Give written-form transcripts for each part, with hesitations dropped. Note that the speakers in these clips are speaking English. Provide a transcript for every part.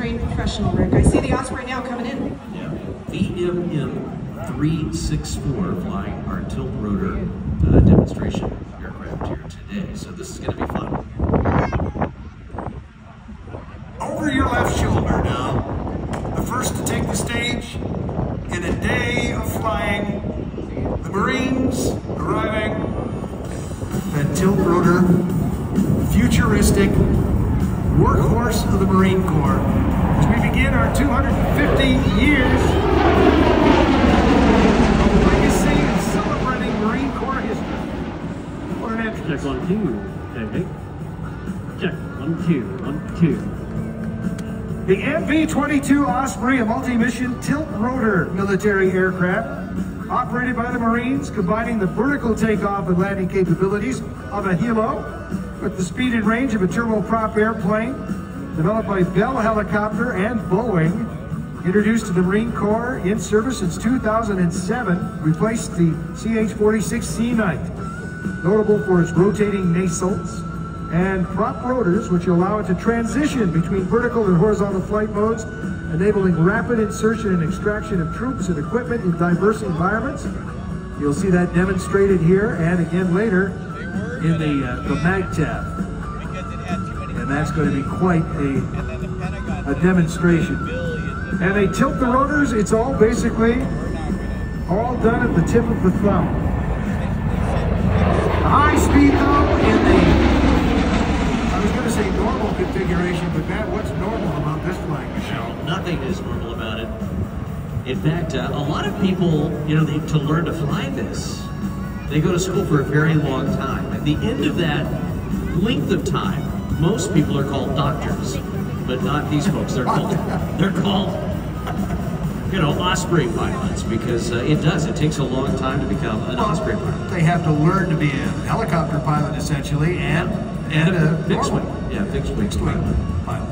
trained professional, Rick. I see the Osprey now coming in. Yeah. VMM 364 flying our tilt rotor demonstration aircraft here today. So this is going to be fun. Over your left shoulder now. The first to take the stage in a day of flying. The Marines arriving at tilt rotor, futuristic workhorse of the Marine Corps. As we begin our 250 years of legacy and celebrating Marine Corps history. What an entrance. Check 1, 2. Okay. Check 1, 2, 1, 2. The MV-22 Osprey, a multi-mission tilt-rotor military aircraft operated by the Marines, combining the vertical takeoff and landing capabilities of a helo with the speed and range of a turboprop airplane, developed by Bell Helicopter and Boeing, introduced to the Marine Corps in service since 2007, replaced the CH-46 Sea Knight, notable for its rotating nacelles and prop rotors, which allow it to transition between vertical and horizontal flight modes, enabling rapid insertion and extraction of troops and equipment in diverse environments. You'll see that demonstrated here and again later in the MAGTF. And that's going to be quite a demonstration. And they tilt the rotors. It's all basically all done at the tip of the thumb. High speed though in the, I was going to say normal configuration, but Matt, what's normal about this flying machine? Well, nothing is normal about it. In fact, a lot of people, to learn to fly this, they go to school for a very long time. At the end of that length of time, most people are called doctors, but not these folks. They're called Osprey pilots, because it takes a long time to become an Osprey pilot. They have to learn to be a helicopter pilot essentially, and a fixed wing. Yeah, fixed wing pilot.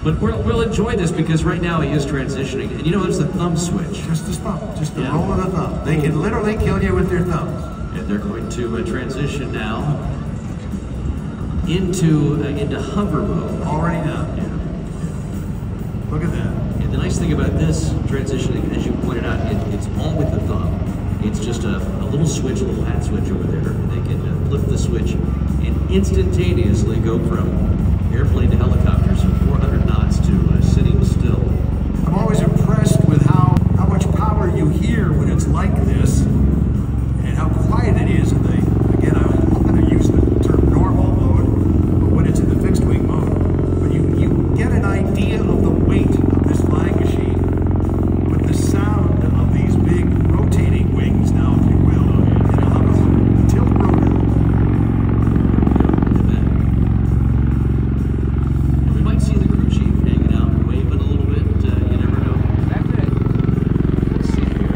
But we'll enjoy this because right now he is transitioning. And there's the thumb switch. Just the thumb, just the roll of the thumb. They can literally kill you with their thumbs. And they're going to transition now into hover mode. Already done. Yeah. Look at that. And the nice thing about this transitioning, as you pointed out, it's all with the thumb. It's just a little switch, a little hat switch over there. They can flip the switch and instantaneously go from airplane to helicopters from 400 knots to sitting still. I'm always impressed with how much power you hear when it's like this, and how quiet it is. And again, I'm going to use the term normal mode, but when it's in the fixed wing mode, but you get an idea of the weight of this flying machine with the sound of these big rotating wings now, if you will, in a tilt rotor. We might see the crew chief hanging out, waving a little bit. You never know. That's it. Let's see here.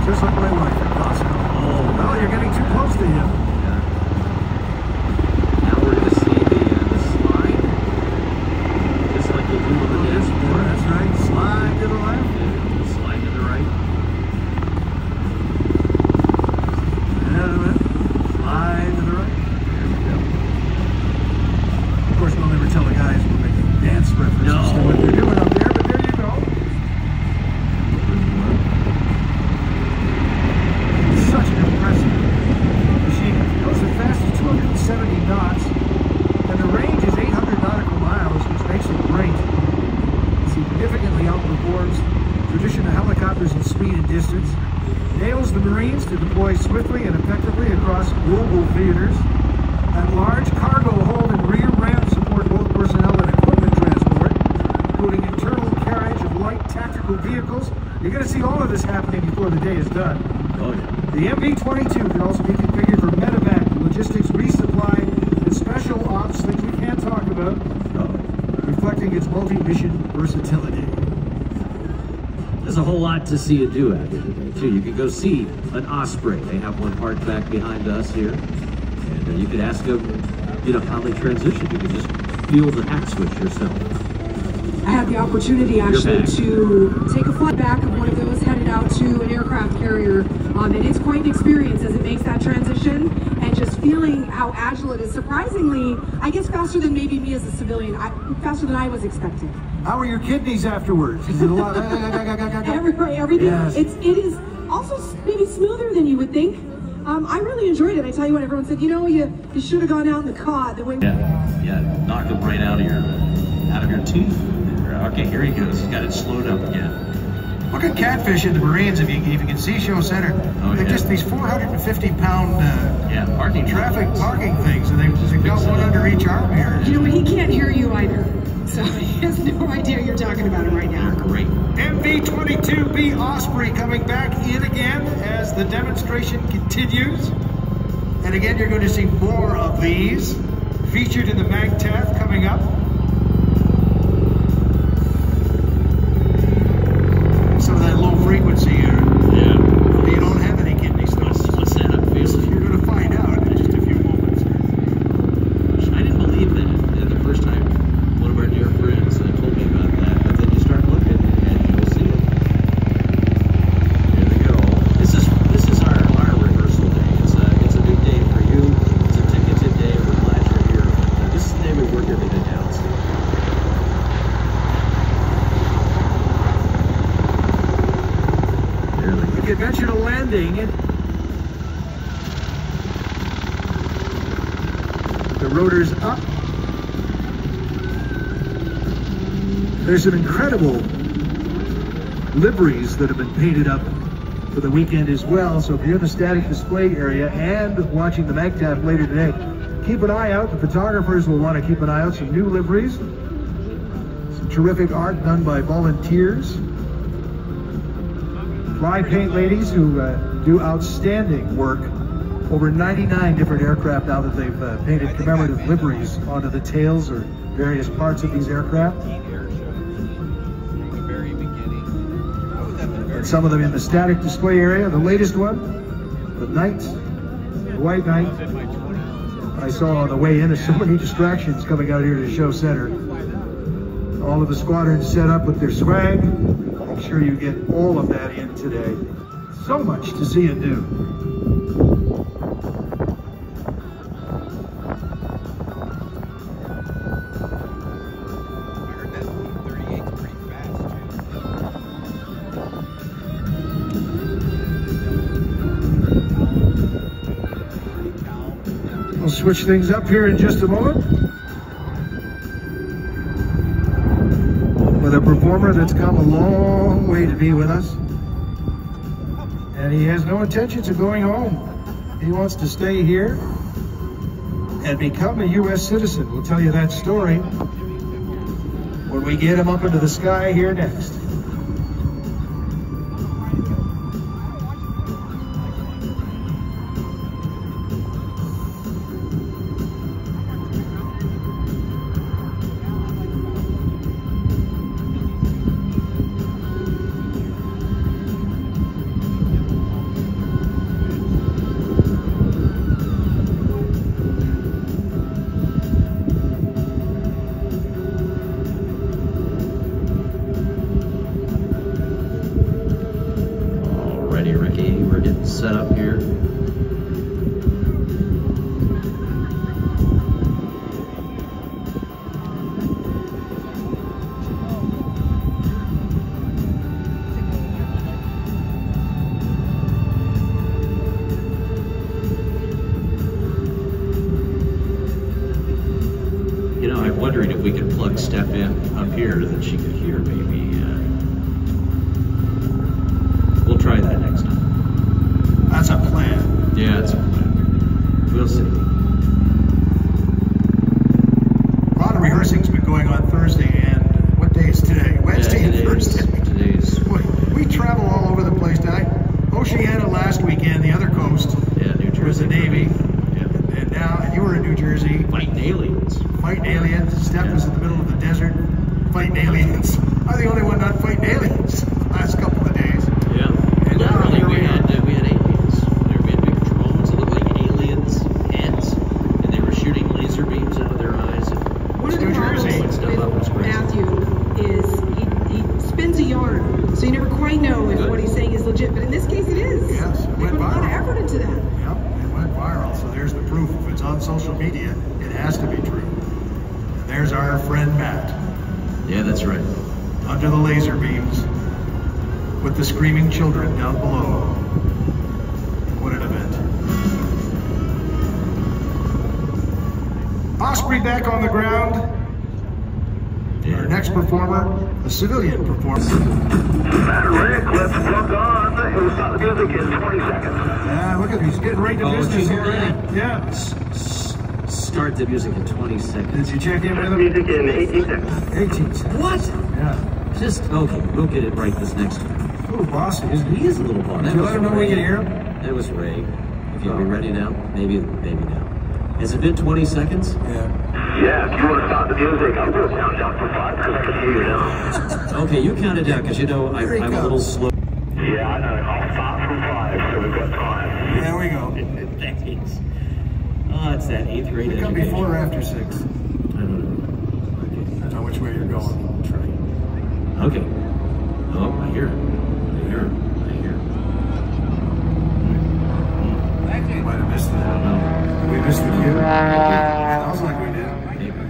Just like my wife at Costco. Oh, well, you're getting too close to him. Yeah. Now we're going to see the slide. Just like you do on the dance floor. That's right. Slide to the left. Yeah, slide to the right. And slide to the right. There we go. Of course, we'll never tell the guys we're making dance references to what they're doing up there, but there you go. Such an impressive machine. It goes as fast as 270 knots. The MV-22 can also be configured for medevac, logistics resupply, and special ops, things we can't talk about, reflecting its multi-mission versatility. There's a whole lot to see and do out here today, too. You can go see an Osprey. They have one parked back behind us here. And you could ask them, you know, how they transition. You can just feel the hat switch yourself. I had the opportunity actually to take a flight back of one of those headed out to an aircraft carrier, and it's quite an experience as it makes that transition, and just feeling how agile it is. Surprisingly, I guess faster than maybe me as a civilian, faster than I was expecting. How are your kidneys afterwards? Is it a lot? Everything. Yes. It is also maybe smoother than you would think. I really enjoyed it. I tell you what, everyone said, you know, you should have gone out in the cod. Yeah, knock them right out of your teeth. Okay, here he goes. He's got it slowed up again. Look at catfish in the Marines, if you can see Show Center. They're just these 450-pound parking parking things, and they've got one under each arm here. You know what, he can't hear you either. So he has no idea you're talking about him right now. Great. MV-22B Osprey coming back in again as the demonstration continues. And again, you're going to see more of these featured in the MAGTF coming up. Some of that low frequency here. Yeah. You don't have any kidney stones. What's that up feel? You're going to find out in just a few moments. I didn't believe that the first time one of our dear friends told me about that, but then you start looking and you'll see it. Here we go. This is our rehearsal day. It's a big day for you. It's a ticketed day. We're glad you're here. This is the day we work everything out. Conventional landing. The rotor's up. There's some incredible liveries that have been painted up for the weekend as well. So if you're in the static display area and watching the MAGTF later today, keep an eye out. The photographers will want to keep an eye out. Some new liveries. Some terrific art done by volunteers. Fly paint ladies who do outstanding work. Over 99 different aircraft now that they've painted commemorative liveries onto the tails or various parts of these aircraft. And some of them in the static display area. The latest one, the Knight, the White Knight. I saw on the way in, there's so many distractions coming out here to Show Center. All of the squadrons set up with their swag. Make sure you get all of that in today. So much to see and do. I heard that 38's pretty fast, too. We'll switch things up here in just a moment. With a performer that's come a long way to be with us. And he has no intentions of going home. He wants to stay here and become a U.S. citizen. We'll tell you that story when we get him up into the sky here next. Ricky, we're getting set up here. You know, I'm wondering if we could plug Steph in up here that she could hear maybe. We'll try that next time. That's a plan. Yeah, it's a plan. We'll see. A lot of rehearsing's been going on Thursday, and what day is today? Wednesday and Thursday. Today's. We travel all over the place. Oceania last weekend, the other as a Navy, and now you were in New Jersey. Fighting aliens. Fighting aliens. Steph was in the middle of the desert fighting aliens. I'm the only one not fighting aliens the last couple of days. Yeah. And Literally, we had aliens. We had big drones that looked like aliens' heads, and they were shooting laser beams out of their eyes. One of the New Jersey. problems Stuff up was with crazy. Matthew is he spins a yarn, so you never quite know if Good. what he's saying is legit. But in this case, it is. Yes, it They went put a lot of viral. effort into that. Yep, it went viral, so there's the proof. If it's on social media, it has to be true. And there's our friend Matt, Yeah, that's right. under the laser beams, with the screaming children down below. What an event. Osprey back on the ground. Our next performer, a civilian performer. Rick, let's plug on. He'll start the music in 20 seconds. Yeah, look at, he's getting right to business here. Yeah. Start the music in 20 seconds. Did you check in with him? Music in 18 seconds. 18 seconds. What? Yeah. Just, okay, we'll get it right this next time. Ooh, bossy, isn't he? He is a little boss. Did you let him know we can hear him? That was Ray. If you'll be ready now, maybe now. Has it been 20 seconds? Yeah. Yeah, if you want to start the music, I'll do a countdown from 5 because I can hear you now. Okay, you count it down, because you know I'm Here he a little comes. slow. Yeah, I know. I'll start from 5, so we've got time. There we go. Thanks. Oh, it's that 8th grade Come education. before or after 6? I don't know. I know which way you're going. Try. Okay. Oh, I hear it. I hear it. I hear it. We might have missed I don't that. know. We missed the cue. Sounds like we did. Maybe.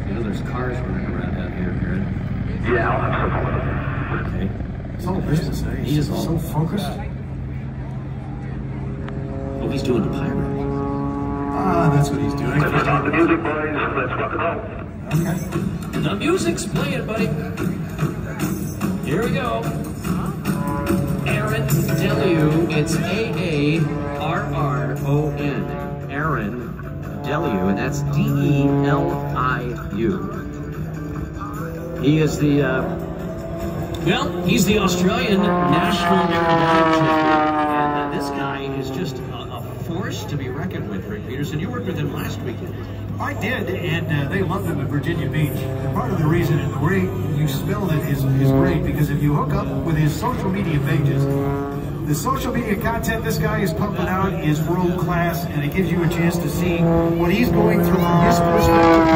You know, there's cars running around out here, Aaron. Yeah, I'll have some fun. Okay. It's all business, eh? He is He's all- so focused. Oh, he's doing a pirate. Ah, that's what he's doing. Let's start the music, boys. Let's rock and roll. Okay. The music's playing, buddy. Here we go. Aaron Deliu. It's A-A-R-R-O-N. Aaron Deliu, and that's D-E-L-I-U. He is the, he's the Australian national aerobatic champion. And this guy is just a force to be reckoned with, Rick Peterson. You worked with him last weekend. I did, and they loved him at Virginia Beach. And part of the reason, and the way you spelled it is great, because if you hook up with his social media pages, the social media content this guy is pumping out is world class, and it gives you a chance to see what he's going through from his perspective.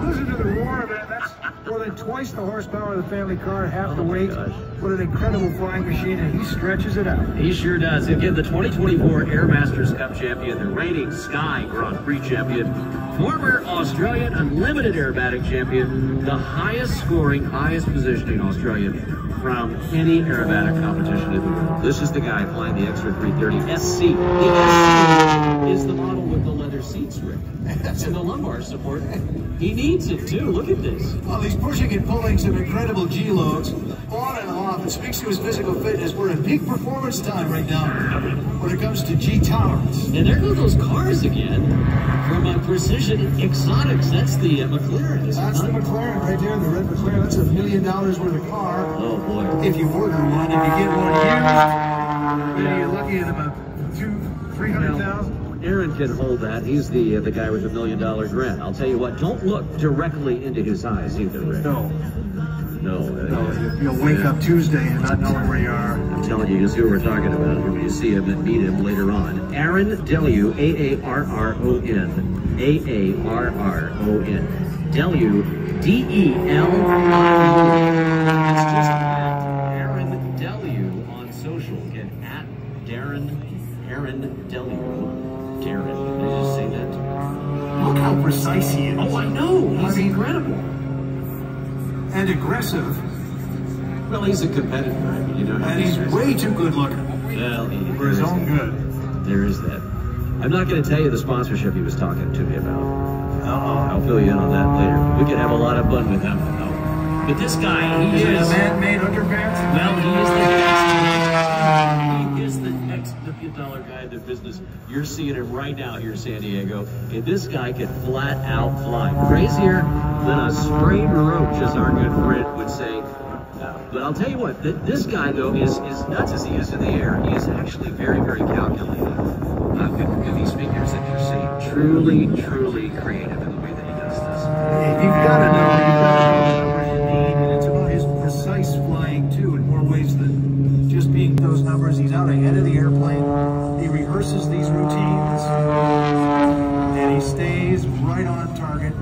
Listen to the roar of that. That's more than twice the horsepower of the family car, half the Oh my weight. gosh. What an incredible flying machine, and he stretches it out. He sure does. Again, the 2024 Air Masters Cup champion, the reigning Sky Grand Prix champion, former Australian Unlimited Aerobatic champion, the highest scoring, highest positioning Australian from any aerobatic competition in the world. This is the guy flying the Extra 330 SC. The SC is the model with the leather seats, Rick. And the lumbar support. He needs it too. Look at this. Well, he's pushing and pulling some incredible G-loads on and off. It speaks to his physical fitness. We're in peak performance time right now when it comes to G-tolerance. And there go those cars again from Precision Exotics. That's the McLaren, isn't That's it? the McLaren right there, the red McLaren. That's $1 million worth of car. Oh boy. If you order one, if you get one used, you're looking at about $300,000. Aaron can hold that. He's the guy with $1 million grant. I'll tell you what, don't look directly into his eyes either, Rick. No, No. you'll wake up Tuesday and not knowing where you are. I'm telling you, you'll see what we're talking about when you see him and meet him later on. Aaron Deliu, A-A-R-R-O-N. A-A-R-R-O-N. Deliu, D-E-L-I-U. It's just at Aaron Deliu on social. Get at Aaron Deliu. Darren, did I just say that? Look how precise he is. Oh, I know. He's incredible. And aggressive. Well, he's a competitor. I mean, you know how And he's way too good looking well, for his own good. There is that. I'm not going to tell you the sponsorship he was talking to me about. I'll fill you in on that later. We could have a lot of fun with him. But this guy, he Is it is... a man-made underpants? Well, he is the next $1 million guy in the business. You're seeing him right now here in San Diego. And this guy can flat out fly. Crazier than a sprained roach, as our good friend would say. But I'll tell you what, this guy, though, is nuts as he is in the air. He is actually very, very calculated. And these figures that you're seeing, truly, truly creative in the way that he does this. You've got to know the numbers you need, and it's about his precise flying, too, in more ways than just being those numbers. He's out ahead of the airplane. He rehearses these routines, and he stays right on target.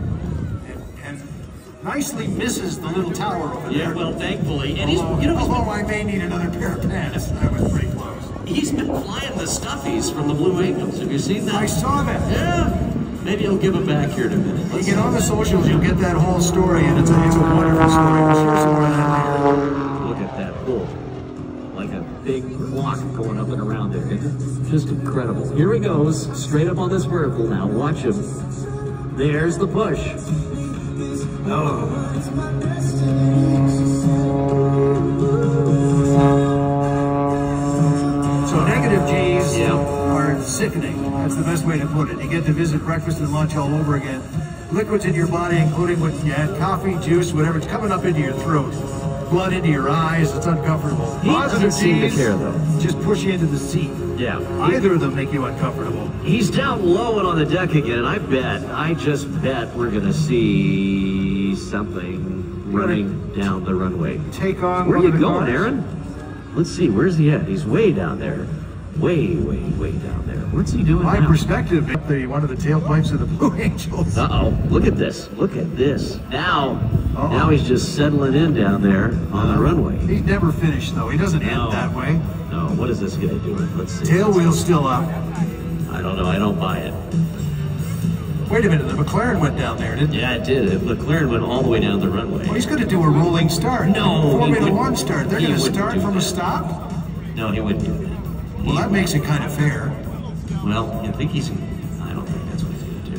Nicely misses the little tower over there. Yeah, well, thankfully. And although I may need another pair of pants. That was pretty close. He's been flying the stuffies from the Blue Angels. Have you seen that? I saw that. Yeah. Maybe he'll give them back here in a minute. You get on the socials, you'll get that whole story, and it's a wonderful story. We'll share some more of that later. Look at that bull. Like a big clock going up and around there. Just incredible. Here he goes, straight up on this vertical now. Watch him. There's the push. Oh. So negative G's are sickening. That's the best way to put it. You get to visit breakfast and lunch all over again. Liquids in your body, including what you had, coffee, juice, whatever, it's coming up into your throat. Blood into your eyes, it's uncomfortable. He doesn't seem to care, though. Just push you into the seat. Yeah. Either of them make you uncomfortable. He's down low and on the deck again, and I just bet we're going to see something running down the runway. Take on Where are one you of the going, cars. Aaron? Let's see, where's he at? He's way down there. Way, way, way down there. What's he doing My now? perspective, one of the tailpipes of the Blue Angels. Uh-oh, look at this. Look at this. Now he's just settling in down there on the runway. He's never finished, though. He doesn't end that way. No, what is this guy doing? Let's see. Tail wheel's still up. I don't know, I don't buy it. Wait a minute, the McLaren went down there, didn't it? Yeah, it did. McLaren went all the way down the runway. Well, he's going to do a rolling start. No, Formula he One start. They're he going to wouldn't start do from that. a stop? No, he wouldn't do that. Well, that makes it kind of fair. Well, I don't think that's what he's going to do.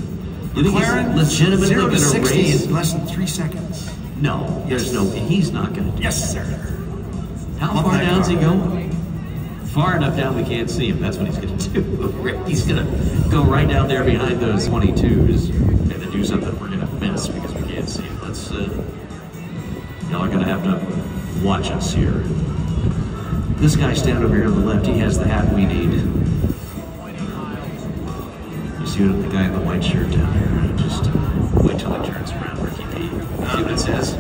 You think McLaren, he's legitimately 0 going to to 60 race? in less than 3 seconds. No, he's not going to do Yes, that. sir. How Love far that down's he car. going? Far enough down we can't see him. That's what he's going to do. He's going to go right down there behind those 22s and then do something we're going to miss because we can't see him. Let's, y'all are going to have to watch us here. This guy standing over here on the left, he has the hat we need. You see the guy in the white shirt down there? Just wait till he turns around, Ricky P. See what it says?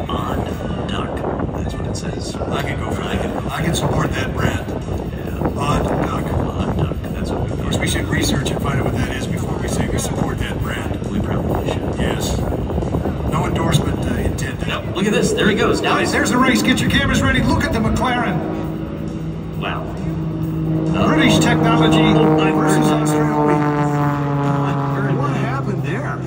Odd Duck. That's what it says. I can go for that. I can support that brand. Yeah. Odd Duck. Odd Duck. That's what we Of course, we should research and find out what that is before we say we support that brand. We probably should. Yes. No endorsement intended. No, look at this. There he goes. Now Guys, there's the race. Get your cameras ready. Look at the McLaren. Wow. British technology I've versus heard- Australia. I've heard What that. happened there?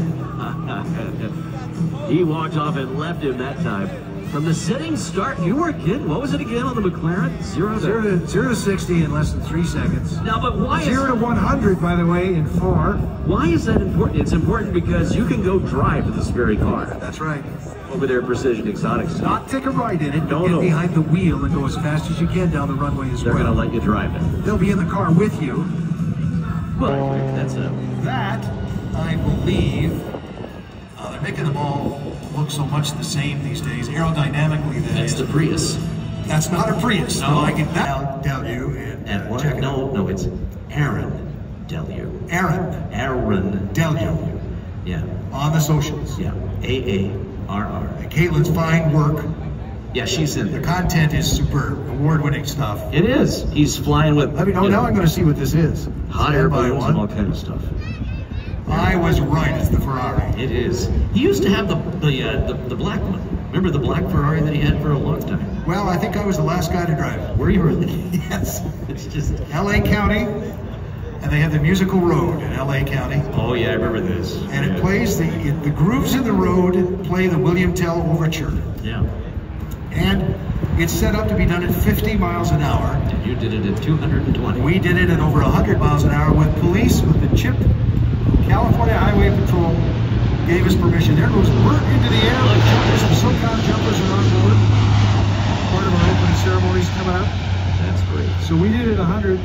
He walked off and left him that time. From the sitting start, you were kidding. What was it again on the McLaren? 0 0 to 60 in less than 3 seconds. Now, but why 0 to 100, by the way, in 4. why is that important? It's important because you can go drive this very car That's right. over there at Precision Exotics. Not take a ride in it, but No, get no. behind the wheel and go as fast as you can down the runway as They're well. going to let you drive it. They'll be in the car with you. But that's a... That, I believe, they're making them all look so much the same these days, aerodynamically. That's the Prius. That's not a Prius. No. I can tell you. And what? check it out. No, it's Aaron Deleu. Aaron Deleu. Yeah, On the socials. yeah. AARR. And Caitlin's fine work. Yeah, she's in The there. content is superb, award-winning stuff. It is. He's flying with. Let me know. you Now I'm going to see what this is. hot air Stand by balloons and all one. kind of stuff. I was right. It's the Ferrari. It is. He used to have the black one. Remember the black Ferrari that he had for a long time? Well, I think I was the last guy to drive it. Were you really? Yes. It's just. L.A. County, and they have the musical road in L.A. County. Oh yeah, I remember this. And yeah. it plays the grooves in the road play the William Tell Overture. Yeah. And it's set up to be done at 50 miles an hour. And you did it at 220. We did it at over 100 miles an hour with police, with the CHIP. California Highway Patrol gave us permission. There goes Bert into the air. There's some SoCon jumpers are on board. Part of our opening ceremonies coming up. That's great. So we did it 100,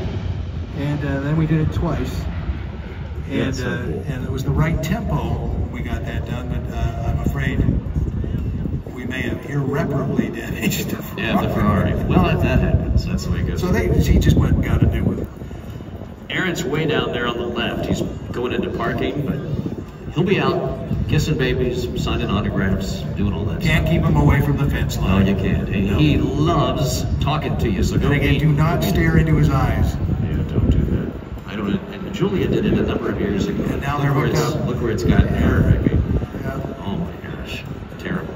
and then we did it twice. And, That's so cool. and it was the right tempo. We got that done, but I'm afraid we may have irreparably damaged. Yeah, the Ferrari. Well, that happens. That's the way it goes. So he just went and got a new one. Aaron's way down there on the left. He's going into parking, but he'll be out kissing babies, signing autographs, doing all that Can't stuff. keep him away from the fence No, line. you can't. He loves talking to you, so And don't again, do not stare into his eyes. Yeah, don't do that. I don't. And Julia did it a number of years ago. And now they're hooked up. Look where it's gotten her. I mean, Yeah. oh my gosh, terrible.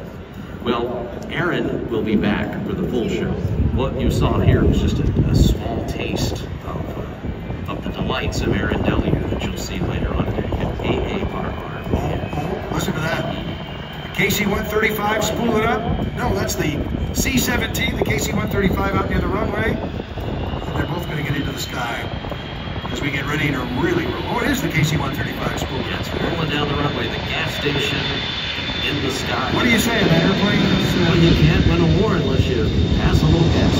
Well, Aaron will be back for the full show. What you saw here was just a small taste of the delights of Aaron Deluge that you'll see later on at AARR. Listen to that. KC-135 spooling up. No, that's the C-17, the KC-135 out near the runway. And they're both going to get into the sky as we get ready to really roll. Oh, it is the KC-135 spooling up. It's rolling down the runway, the gas station in the sky. What are you saying? That airplane is... Well, you can't win a war unless you pass a little gas.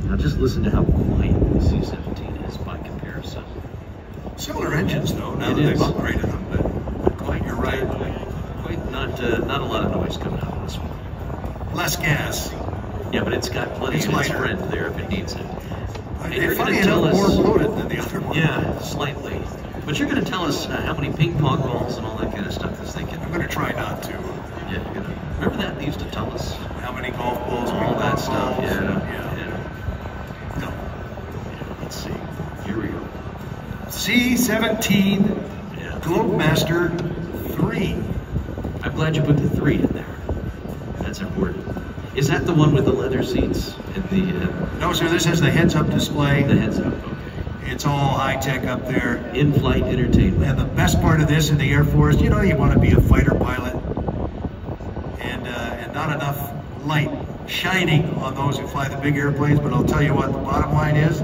Now just listen to how quiet the C-17 is by comparison. Similar engines, though, now It that they've is. upgraded them. But Quite, you're right. Quite not a lot of noise coming out of this one. Less gas. Yeah, but it's got plenty It's of its lighter. friend there if it needs it. And They're you're funny gonna tell enough more us- bloated than the other one. Yeah, slightly. But you're going to tell us how many ping pong balls and all that kind of stuff this thing can. I'm going to try not to. Yeah, you're gonna. Remember that they used to tell us How many golf balls, all that stuff. balls, Yeah. No. Let's see. Here we go. C-17 Yeah. Globemaster 3. I'm glad you put the 3 in there. That's important. Is that the one with the leather seats and the No, sir, this has the heads-up display. heads up? Okay. It's all high-tech up there. In-flight entertainment. And the best part of this in the Air Force, you know, you want to be a fighter pilot. And not enough light shining on those who fly the big airplanes, but I'll tell you what, the bottom line is,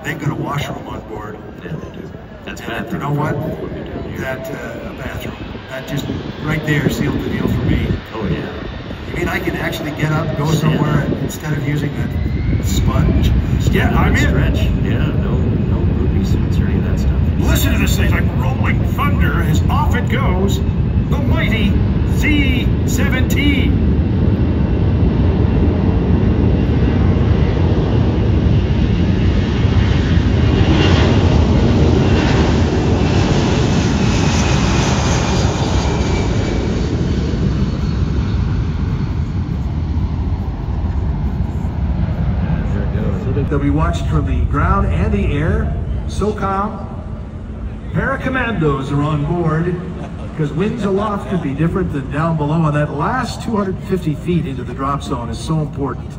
they've got a washroom on board. Yeah, they do. That's And bad. you know what? That bathroom, that just right there sealed the deal for me. Oh yeah. You mean I can actually get up, go somewhere instead of using that sponge? Yeah, I'm in. Stretch. Yeah. No groupie suits or any of that stuff. Listen to this thing like rolling thunder as off it goes, the mighty C-17. They'll be watched from the ground and the air. SOCOM. Paracommandos are on board because winds aloft can be different than down below, and that last 250 feet into the drop zone is so important.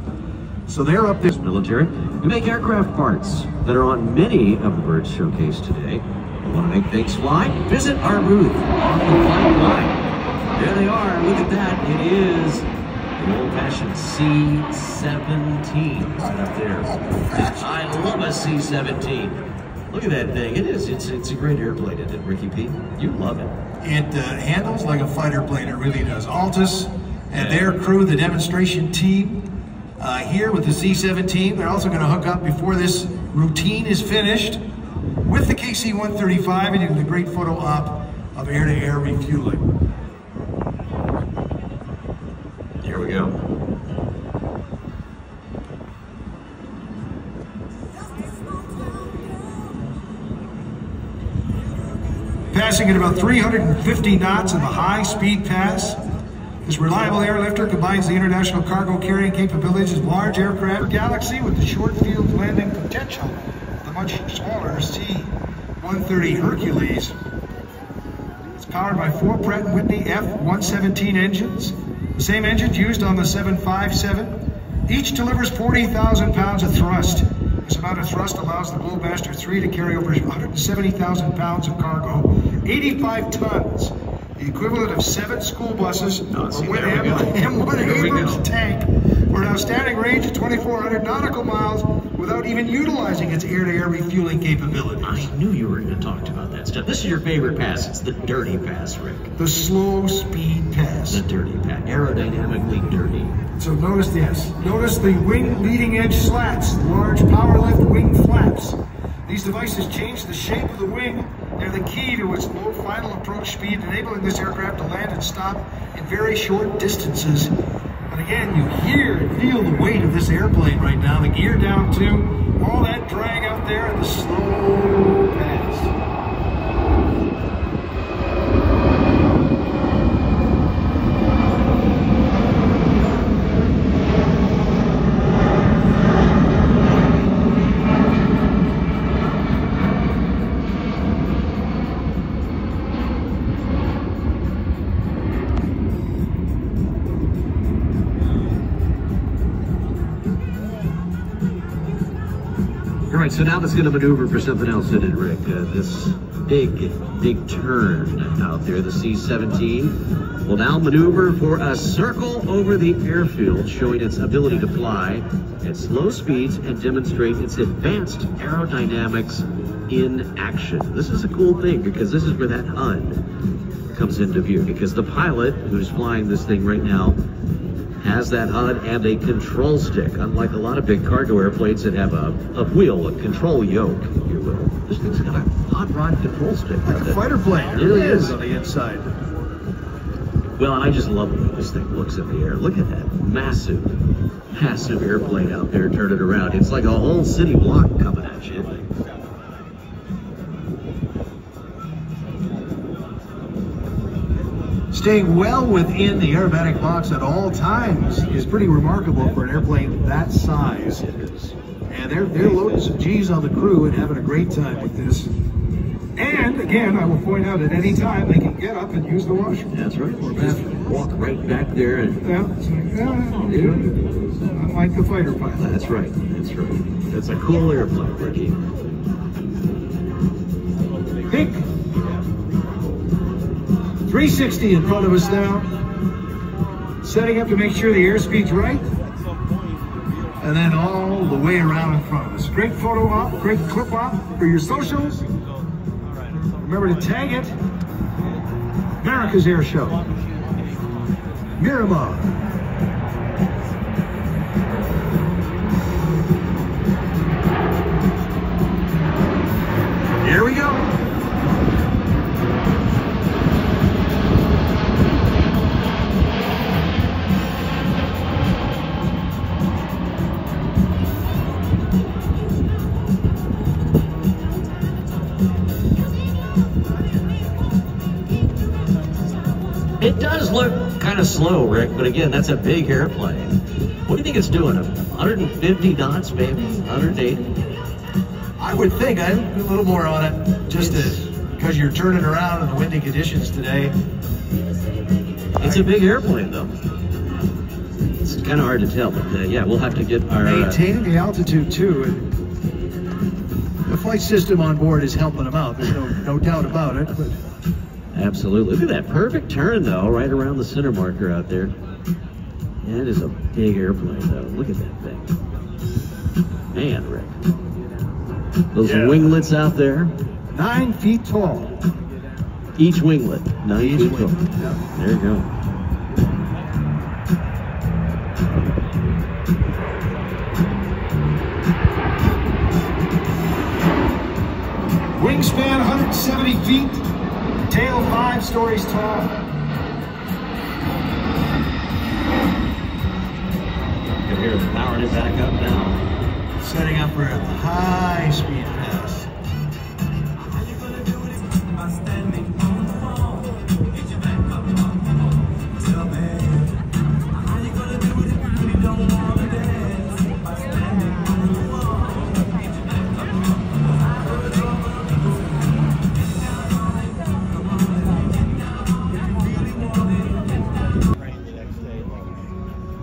So they're up there. Military. We make aircraft parts that are on many of the birds showcased today. Want to make things fly? Visit our booth on the flight line. There they are. Look at that. It is an old-fashioned C-17 right up there. I love a C-17. Look at that thing. It is. It's a great airplane, isn't it, Ricky P? You love it. It handles like a fighter plane, it really does. Altus and their crew, the demonstration team, here with the C-17, they're also going to hook up before this routine is finished with the KC-135 and do the great photo op of air-to-air refueling. Here we go. Passing at about 350 knots in the high-speed pass. This reliable airlifter combines the international cargo carrying capabilities of large aircraft Galaxy with the short field landing potential of the much smaller C-130 Hercules. It's powered by 4 Pratt & Whitney F-117 engines, the same engines used on the 757. Each delivers 40,000 pounds of thrust. This amount of thrust allows the Globemaster 3 to carry over 170,000 pounds of cargo, 85 tons, the equivalent of 7 school buses, or one M1 Abrams tank, for an outstanding range of 2,400 nautical miles without even utilizing its air-to-air refueling capabilities. I knew you were going to talk about that stuff. This is your favorite pass. It's the dirty pass, Rick. The slow speed pass. The dirty pass. Aerodynamically dirty. So notice this. Notice the wing leading edge slats, large power lift wing flaps. These devices change the shape of the wing. They're the key to its low final approach speed, enabling this aircraft to land and stop in very short distances. And again, you hear and feel the weight of this airplane right now. The gear down too, all that drag out there and the slow pass. All right, so now it's going to maneuver for something else, isn't it, Rick? This big turn out there, the C-17 will now maneuver for a circle over the airfield, showing its ability to fly at slow speeds and demonstrate its advanced aerodynamics in action. This is a cool thing because this is where that HUD comes into view, because the pilot who's flying this thing right now has that HUD and a control stick, unlike a lot of big cargo airplanes that have a wheel, a control yoke, if you will. This thing's got a hot rod control stick. Like a fighter plane. It really is on the inside. Well, and I just love the way this thing looks in the air. Look at that massive airplane out there turning around. It's like a whole city block coming at you. Staying well within the aerobatic box at all times is pretty remarkable for an airplane that size. And they're loading some G's on the crew and having a great time with this. And again, I will point out at any time they can get up and use the washroom. That's right. Or just walk right back there and. Unlike the fighter pilot. That's right. That's right. That's a cool airplane, Ricky. Pink. 360 in front of us now. Setting up to make sure the airspeed's right. And then all the way around in front of us. Great photo op, great clip op for your socials. Remember to tag it. America's Air Show. Miramar. Here we go. It does look kind of slow, Rick, but again, that's a big airplane. What do you think it's doing? 150 knots, maybe? 180? I would think I'd put a little more on it, just because you're turning around in the windy conditions today. It's a big airplane, though. It's kind of hard to tell, but yeah, we'll have to get our... Maintaining the altitude, too. And the flight system on board is helping them out. There's no doubt about it. But absolutely. Look at that perfect turn, though, right around the center marker out there. Yeah, it is a big airplane, though. Look at that thing. Man, Rick. Those winglets out there. 9 feet tall. Each winglet. 9 feet tall. Yeah. There you go. Wingspan 170 feet. Tail 5 stories tall. You can hear it powering it back up now. Setting up for a high speed pass.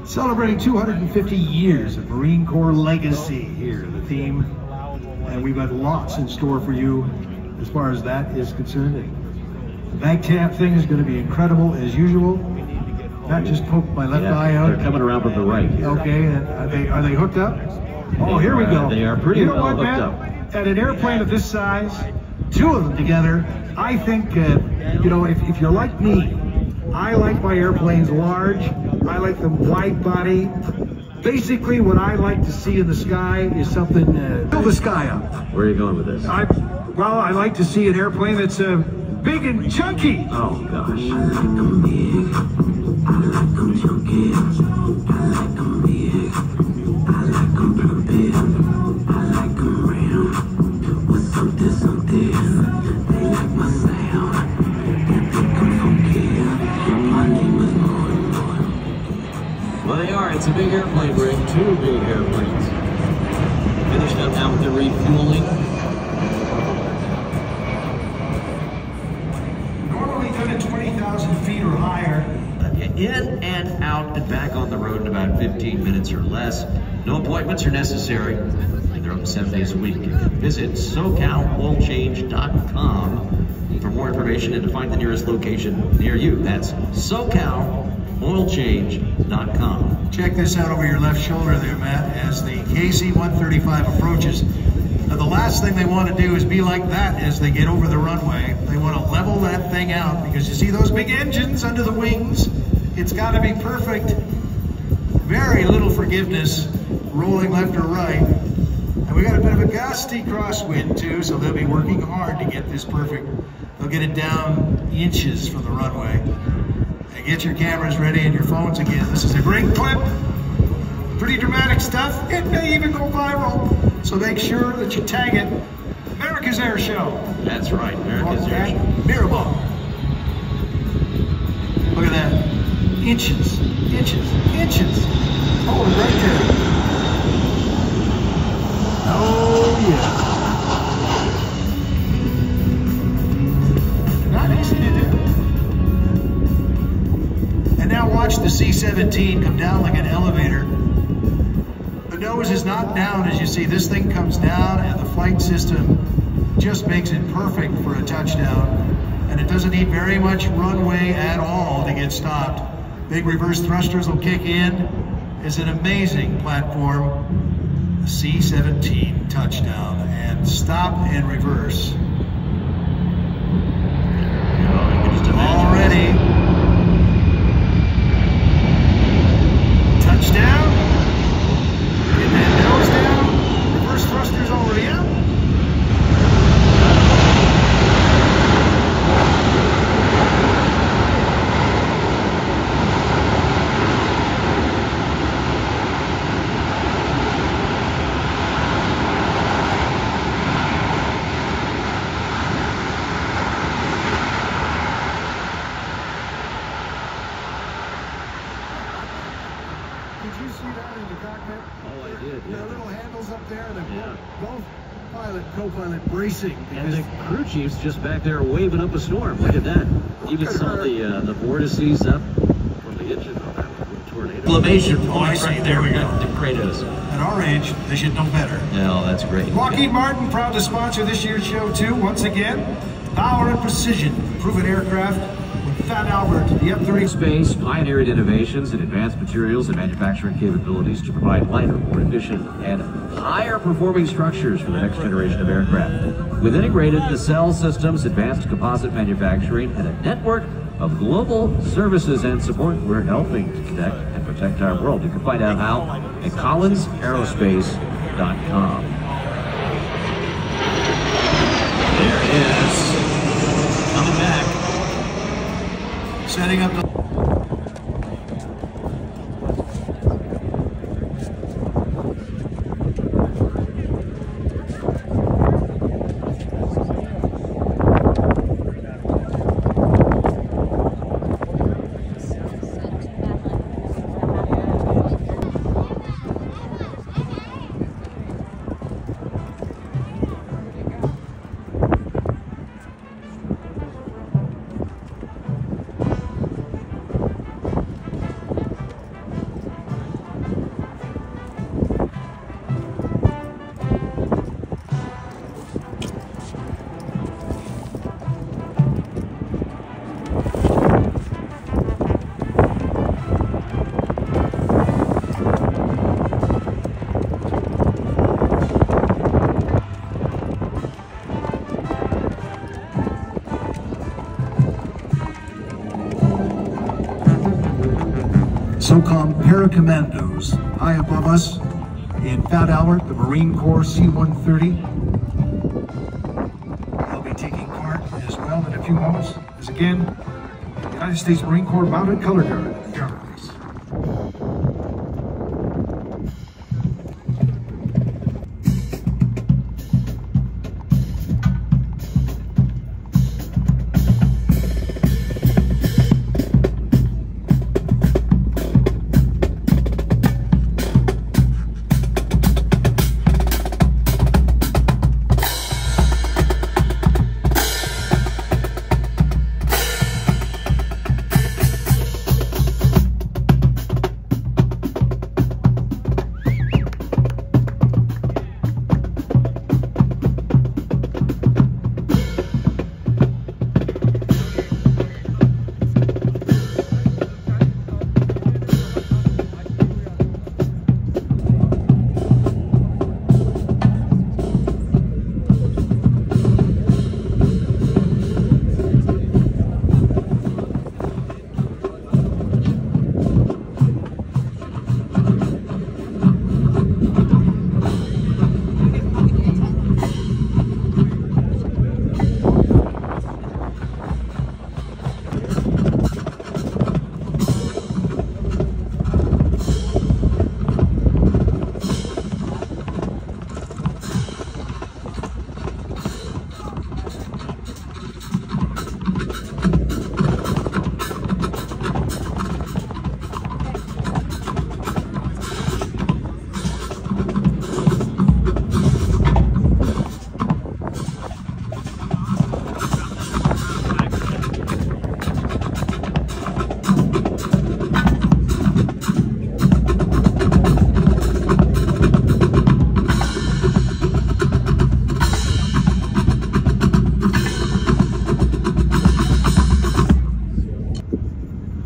Celebrating 250 years of Marine Corps legacy here, the theme. And we've got lots in store for you as far as that is concerned. The back tap thing is going to be incredible as usual. Not just poke my left eye out. They're coming around from the right here. Okay, and are they hooked up? Oh, here we go. They are pretty well hooked up. At an airplane of this size, 2 of them together, I think, you know, if you're like me, I like my airplanes large. I like them wide body, Basically, what I like to see in the sky is something, fill the sky up. Where are you going with this? I like to see an airplane that's big and chunky. Oh, gosh. Well, they are. It's a big airplane, Rick. Two big airplanes. Finished up now with the refueling. Normally done at 20,000 feet or higher. In and out and back on the road in about 15 minutes or less. No appointments are necessary, and they're open 7 days a week. You can visit SoCalOilChange.com for more information and to find the nearest location near you. That's SoCalOilChange.com. Check this out over your left shoulder there, Matt, as the KC-135 approaches. Now, the last thing they want to do is be like that as they get over the runway. They want to level that thing out because you see those big engines under the wings? It's got to be perfect. Very little forgiveness rolling left or right. And we got a bit of a gusty crosswind too, so they'll be working hard to get this perfect. They'll get it down inches from the runway. And get your cameras ready and your phones again. This is a great clip. Pretty dramatic stuff. It may even go viral. So make sure that you tag it. America's Air Show. That's right, America's Air Show. Mirabel. Look at that. Inches, inches, inches. Oh, right there. Oh, yeah. Not easy to do. And now watch the C-17 come down like an elevator. The nose is not down, as you see. This thing comes down, and the flight system just makes it perfect for a touchdown. And it doesn't need very much runway at all to get stopped. Big reverse thrusters will kick in. It's an amazing platform. The C-17 touchdown and stop and reverse. Already. Touchdown. Get that nose down. Reverse thrusters already out. Did you see that in the cockpit? Oh, I did, yeah. The little handles up there, and Yeah. both pilot, co-pilot bracing. And the crew chief's just back there waving up a storm. Look at that. Even saw the vortices up from the engine on that tornado. Exclamation point. Oh, I see. There we go. The Kratos. At our age, they should know better. No, that's great. Lockheed Martin, proud to sponsor this year's show too. Once again, power and precision, proven aircraft with Fat Albert, the F-30. Space pioneered innovations in advanced materials and manufacturing capabilities to provide lighter, more efficient, and higher performing structures for the next generation of aircraft. With integrated nacelle systems, advanced composite manufacturing, and a network of global services and support, we're helping to connect and protect our world. You can find out how at collinsaerospace.com. There it is. Coming back. Setting up the... SOCOM Paracommandos high above us in Fat Albert, the Marine Corps C-130. They'll be taking part as well in a few moments, as again, the United States Marine Corps Mounted Color Guard at the Army Base.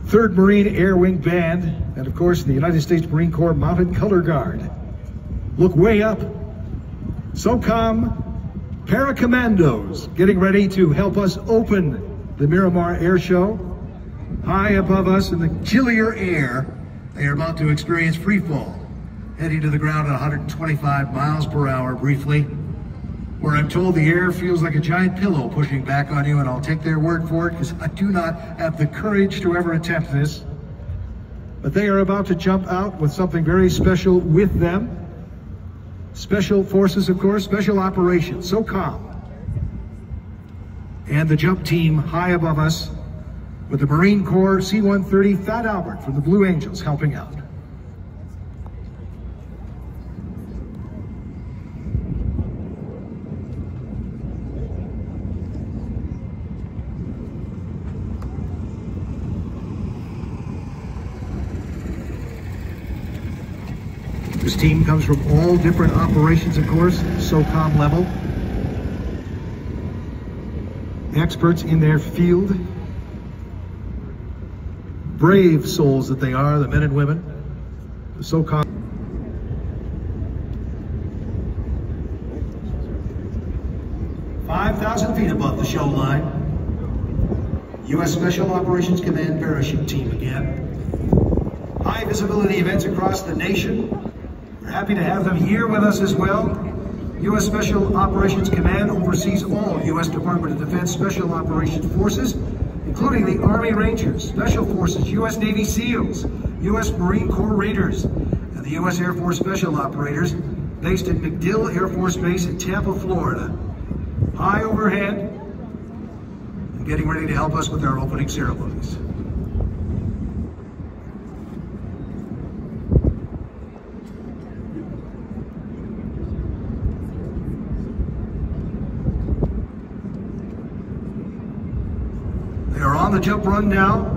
Third Marine Air Wing Band, and of course the United States Marine Corps Mounted Color Guard. Look way up. SOCOM Paracommandos getting ready to help us open the Miramar Air Show. High above us in the chillier air, they are about to experience free fall, heading to the ground at 125 miles per hour briefly, where I'm told the air feels like a giant pillow pushing back on you, and I'll take their word for it because I do not have the courage to ever attempt this. But they are about to jump out with something very special with them. Special Forces, of course, Special Operations, SOCOM. And the jump team high above us with the Marine Corps C-130 Fat Albert from the Blue Angels helping out. This team comes from all different operations, of course, SOCOM level. Experts in their field. Brave souls that they are, the men and women. The SOCOM. 5,000 feet above the show line. U.S. Special Operations Command parachute team again. High visibility events across the nation. We're happy to have them here with us as well. U.S. Special Operations Command oversees all U.S. Department of Defense Special Operations Forces, including the Army Rangers, Special Forces, U.S. Navy SEALs, U.S. Marine Corps Raiders, and the U.S. Air Force Special Operators, based at MacDill Air Force Base in Tampa, Florida. High overhead, and getting ready to help us with our opening ceremonies. They are on the jump run now.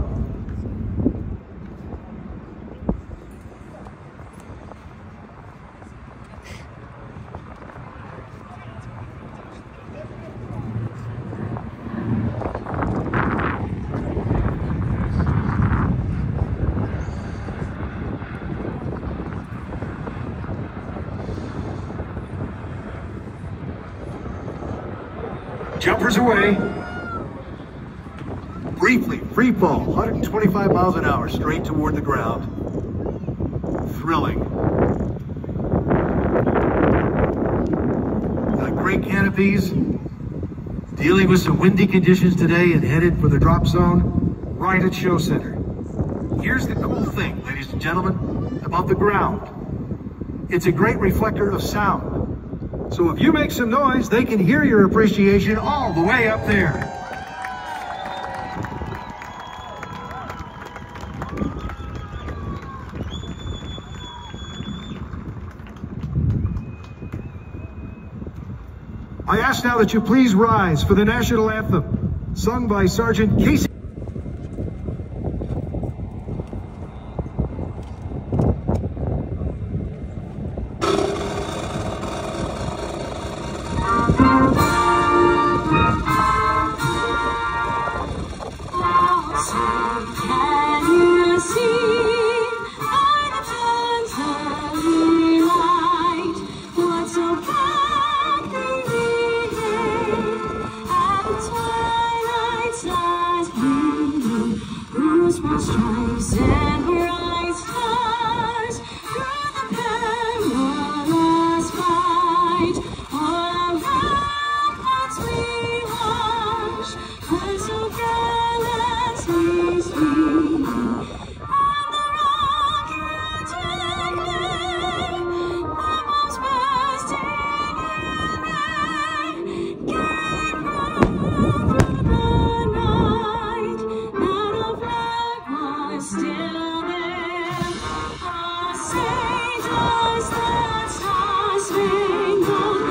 Jumpers away. Briefly, free fall, 125 miles an hour, straight toward the ground. Thrilling. great canopies, dealing with some windy conditions today and headed for the drop zone right at Show Center. Here's the cool thing, ladies and gentlemen, about the ground. It's a great reflector of sound. So if you make some noise, they can hear your appreciation all the way up there. I ask now that you please rise for the national anthem, sung by Sergeant Casey. Stripes and bright stars through the perilous fight. All around us we watch, and so gallantly sweet. And the rockets will play the most bursting in air. Came round through the night, not a flag was still there. Ah, say does that star-spangled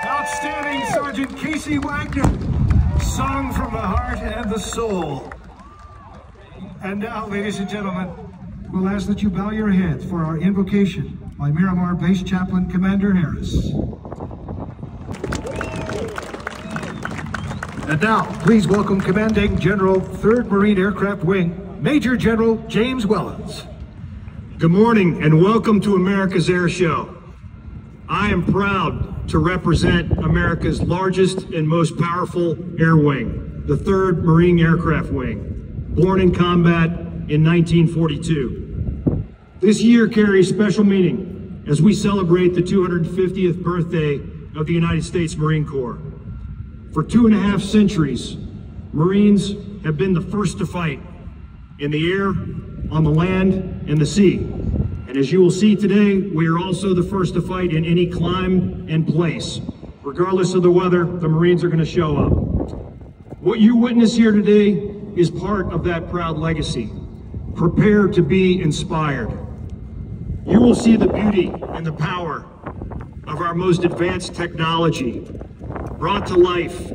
Outstanding Sergeant Casey Wagner, sung from the heart and the soul. And now, ladies and gentlemen, we'll ask that you bow your heads for our invocation by Miramar Base Chaplain Commander Harris. And now, please welcome Commanding General 3rd Marine Aircraft Wing, Major General James Wellens. Good morning and welcome to America's Air Show. I am proud to represent America's largest and most powerful air wing, the 3rd Marine Aircraft Wing, born in combat in 1942. This year carries special meaning as we celebrate the 250th birthday of the United States Marine Corps. For 2.5 centuries, Marines have been the first to fight in the air, on the land, and the sea. And as you will see today, we are also the first to fight in any climb and place. Regardless of the weather, the Marines are going to show up. What you witness here today is part of that proud legacy. Prepare to be inspired. You will see the beauty and the power of our most advanced technology brought to life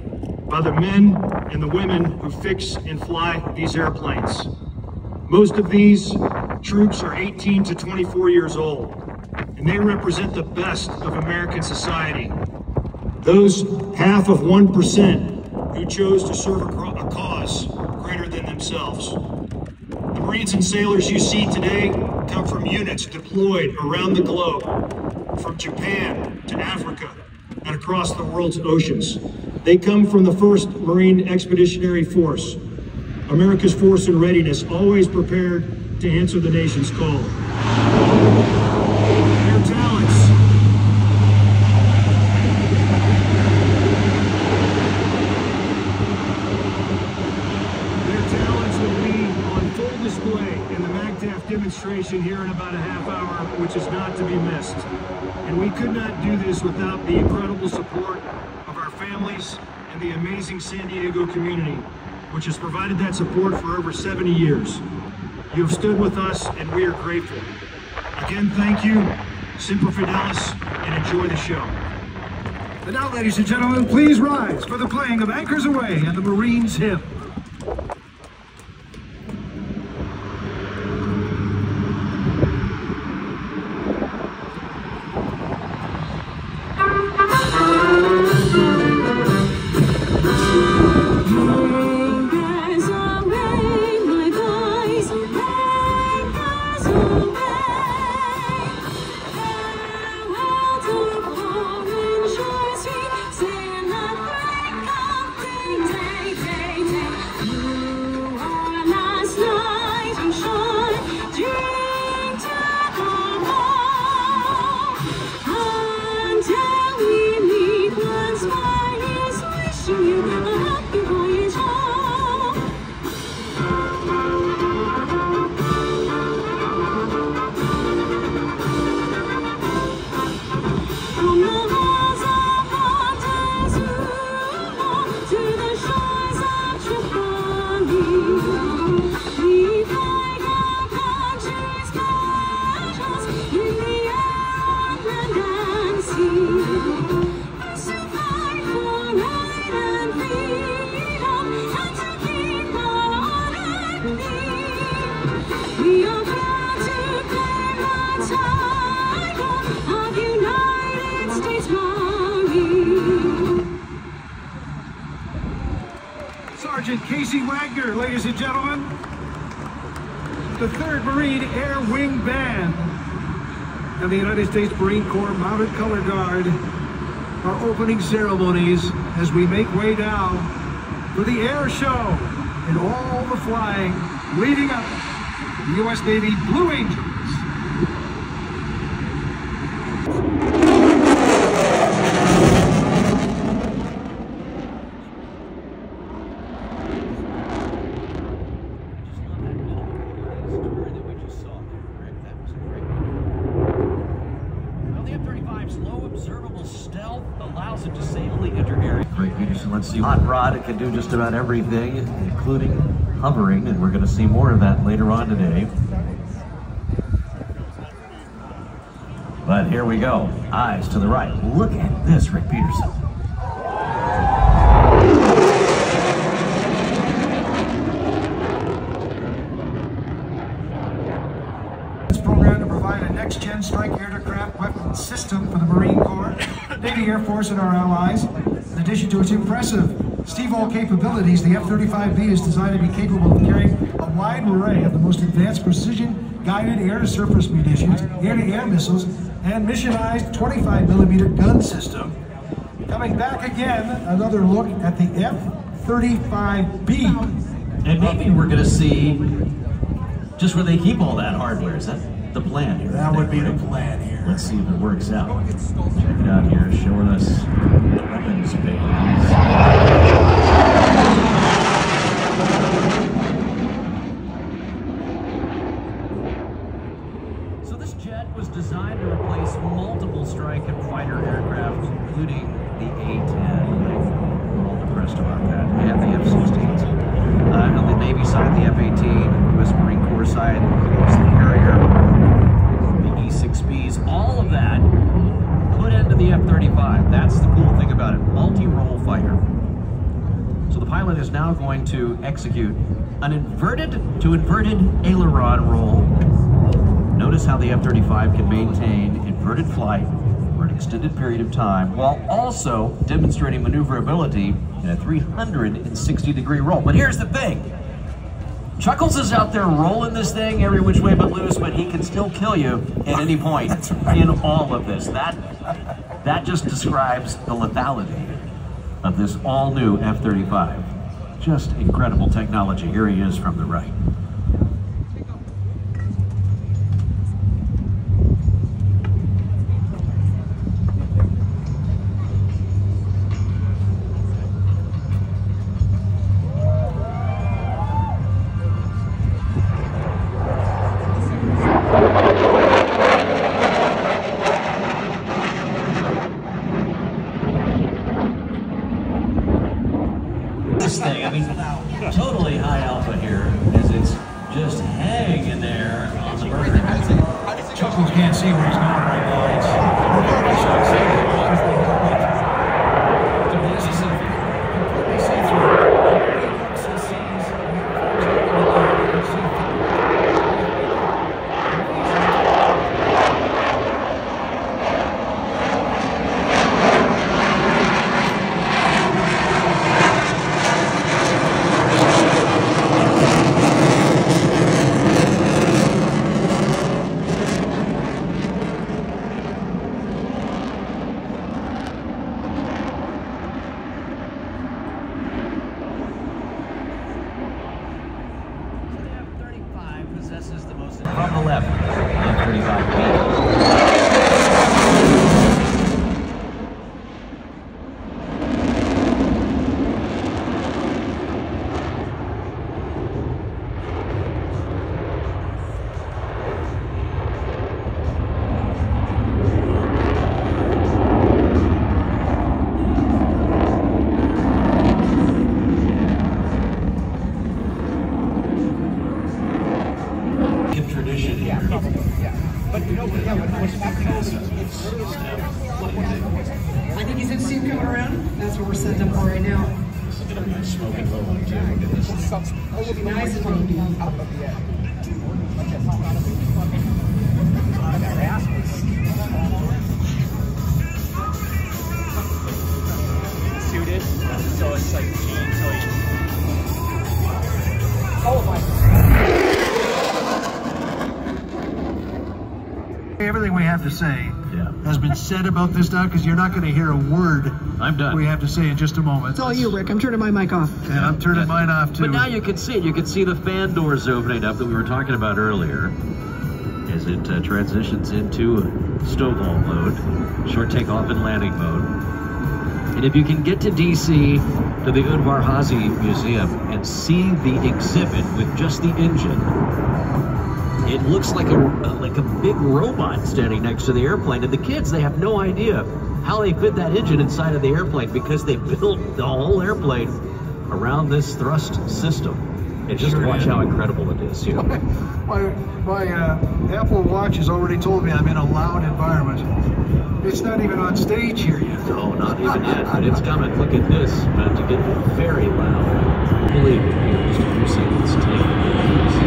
by the men and the women who fix and fly these airplanes. Most of these troops are 18 to 24 years old, and they represent the best of American society. Those 0.5% who chose to serve a cause greater than themselves. The Marines and sailors you see today come from units deployed around the globe, from Japan to Africa and across the world's oceans. They come from the 1st Marine Expeditionary Force, America's force in readiness, always prepared to answer the nation's call. Their talents will be on full display in the MAGTF demonstration here in about a half hour, which is not to be missed. And we could not do this without the incredible support of our families and the amazing San Diego community, which has provided that support for over 70 years. You have stood with us and we are grateful. Again, thank you, Semper Fidelis, and enjoy the show. And now, ladies and gentlemen, please rise for the playing of Anchors Aweigh and the Marines Hymn. victory. Sergeant Casey Wagner, ladies and gentlemen. The 3rd Marine Air Wing Band and the United States Marine Corps Mounted Color Guard are opening ceremonies as we make way now for the air show and all the flying leading up to the U.S. Navy Blue Angels. Let's see. Hot Rod, it can do just about everything, including hovering, and we're going to see more of that later on today. But here we go. Eyes to the right. Look at this, Rick Peterson. This program to provide a next-gen strike aircraft weapon system for the Marine Corps, Navy, Air Force, and our allies. In addition to its impressive STVOL capabilities, the F-35B is designed to be capable of carrying a wide array of the most advanced precision-guided air-to-surface munitions, air-to-air missiles, and missionized 25mm gun system. Coming back again, another look at the F-35B. And maybe we're going to see just where they keep all that hardware. Is that the plan here? That would be the plan here. Let's see if it works out. Check it out here, showing us weapons bays. So this jet was designed to replace multiple strike and fighter aircraft, including the A-10. We're all depressed about that. And the F-16s. On the Navy side, the F-18, U.S. Marine Corps side, the Harrier, the E-6Bs, all of that put into the F-35. That's the cool thing about it, multi-role fighter. So the pilot is now going to execute an inverted to inverted aileron roll. Notice how the F-35 can maintain inverted flight for an extended period of time while also demonstrating maneuverability in a 360-degree roll. But here's the thing. Chuckles is out there rolling this thing every which way but loose, but he can still kill you at any point in all of this. That just describes the lethality of this all-new F-35. Just incredible technology. Here he is from the right. This thing, I mean, totally high alpha here, as it's just hanging there on the burner. Chuckles can't see where he's going right now. From the left, F-35B. Tradition here. I think he's interested in coming around. That's what we're set up for right now. This is going to be a smoking low too. Look at this. Nice and baby. to say Yeah. has been said about this now, because you're not going to hear a word I'm done. we have to say in just a moment. It's all you, Rick. I'm turning my mic off. And I'm turning mine off too. But now you can see it. You can see the fan doors opening up that we were talking about earlier as it transitions into Stovall mode, short takeoff and landing mode. And if you can get to DC, to the Udvar Hazy Museum, and see the exhibit with just the engine, it looks like a big robot standing next to the airplane. And the kids, they have no idea how they fit that engine inside of the airplane, because they built the whole airplane around this thrust system. And just watch how incredible it is here. My Apple Watch has already told me I'm in a loud environment. It's not even on stage here yet. No, not even yet, but it's coming. Look at this, about to get very loud. Believe it, here, just a few seconds.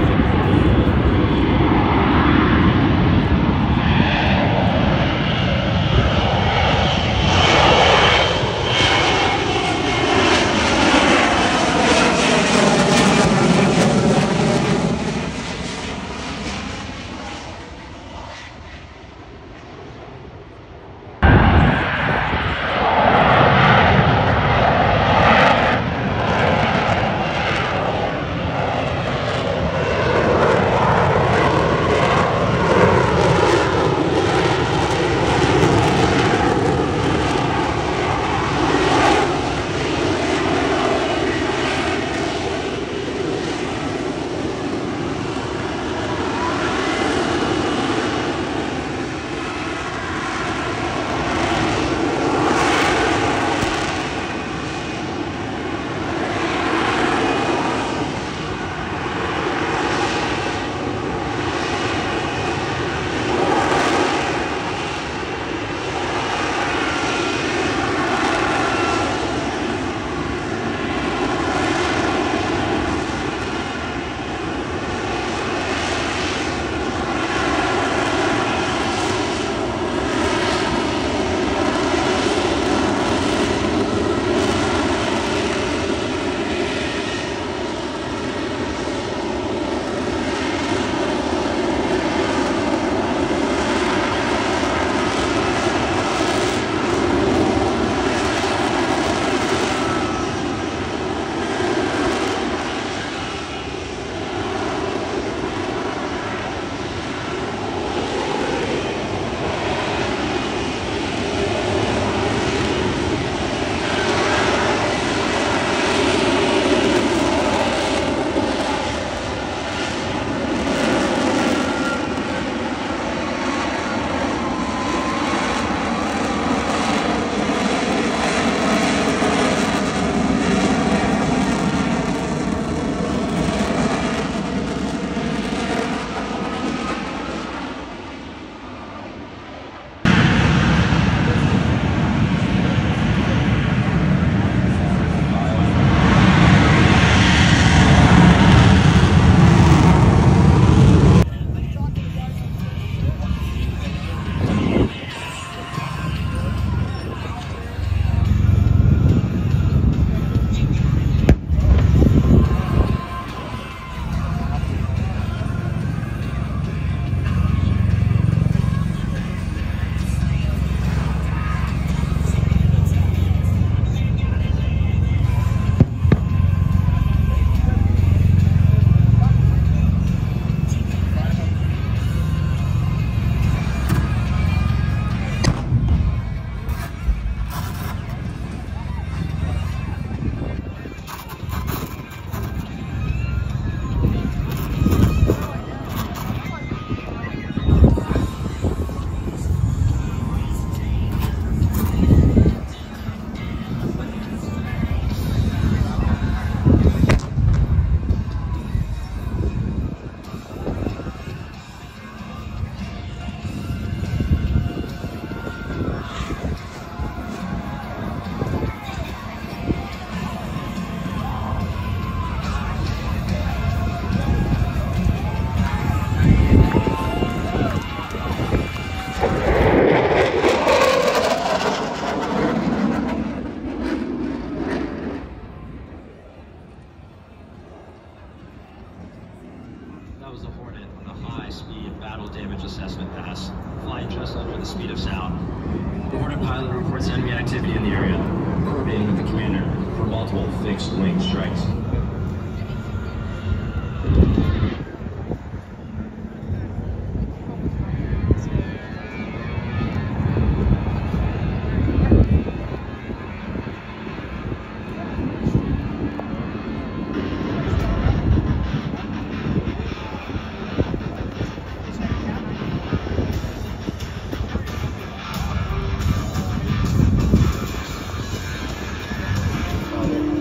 reports enemy activity in the area. Coordinating with the commander for multiple fixed-wing strikes.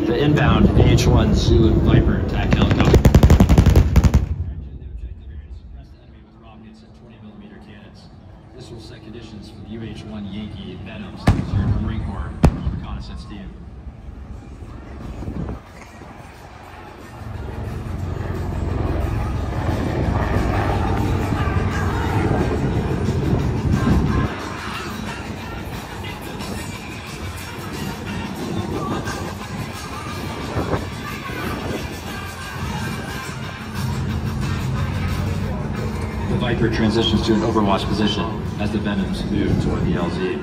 The inbound AH-1 Zulu Viper attack helicopter. The objective area is suppress the enemy with rockets and 20mm cannons. This will set conditions for the UH-1 Yankee Venoms to return to Marine Corps reconnaissance team. The Viper transitions to an overwatch position as the Venoms move toward the LZ.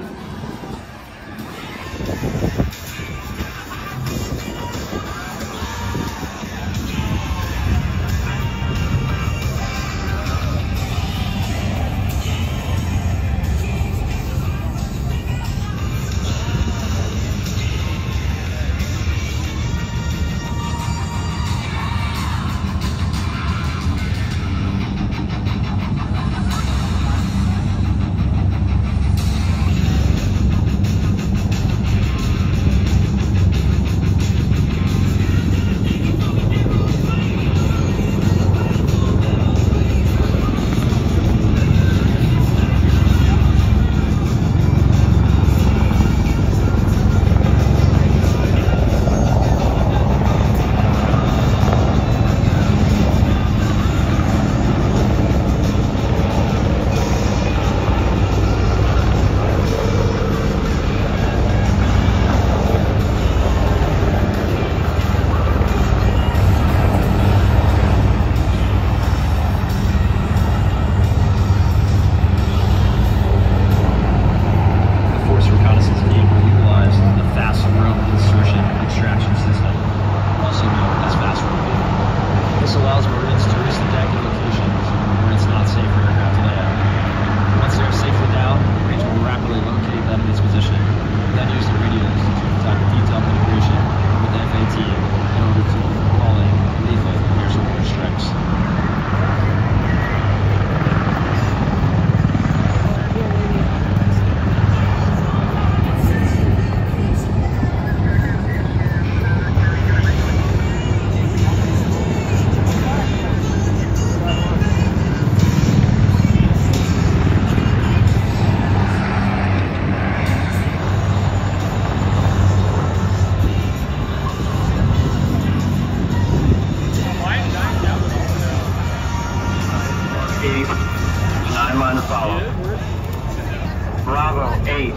Bravo 8,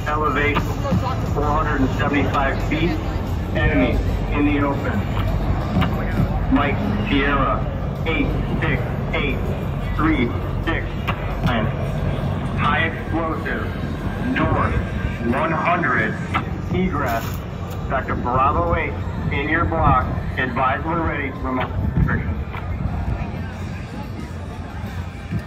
elevation 475 feet, enemy in the open. Mike Sierra 86836, and high explosive, north 100, egress, Dr. Bravo 8 in your block, advise we're ready to remove restrictions.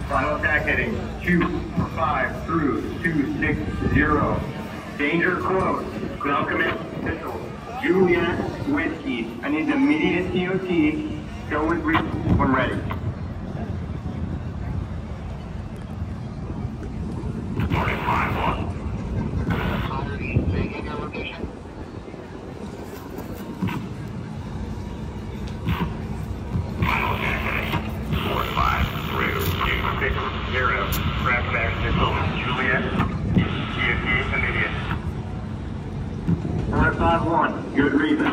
Final attack heading 245 through 260. Danger close. Ground command officials. Juliet Whiskey. I need immediate TOT. Go with brief when ready. Juliet, TOT immediate. 451, good reason.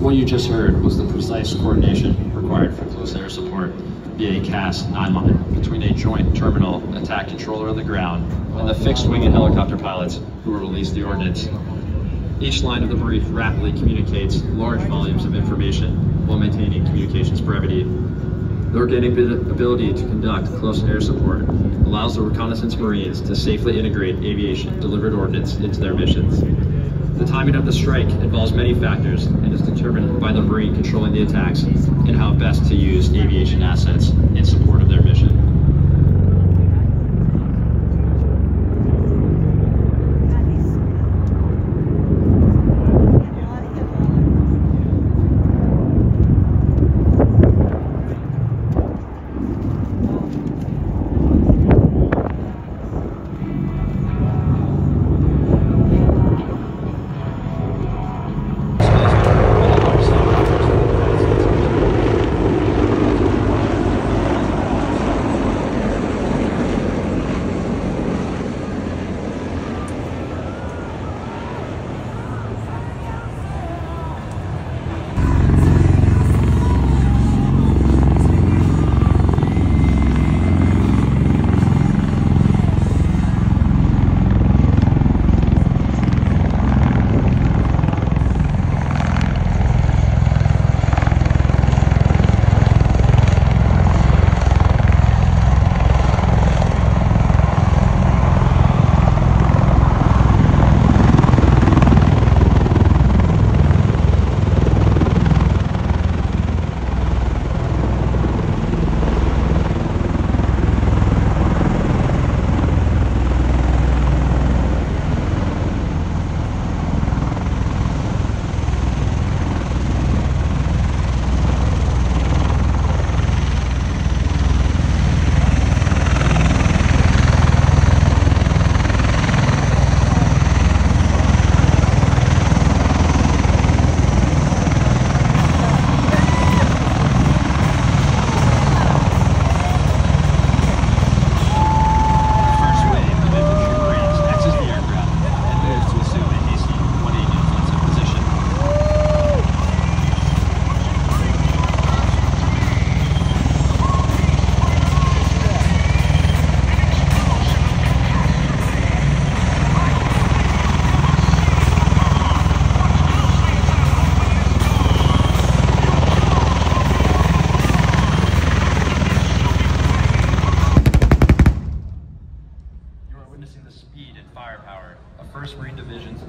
What you just heard was the precise coordination required for close air support via a CAS 9 line between a joint terminal attack controller on the ground and the fixed wing and helicopter pilots who will release the ordnance. Each line of the brief rapidly communicates large volumes of information while maintaining communications brevity. The organic ability to conduct close air support allows the reconnaissance Marines to safely integrate aviation-delivered ordnance into their missions. The timing of the strike involves many factors and is determined by the Marine controlling the attacks and how best to use aviation assets in support of their mission.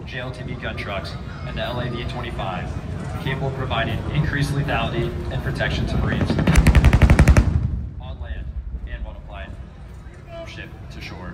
JLTV gun trucks and the LAV-25, capable of providing increased lethality and protection to Marines on land and multiplied from ship to shore.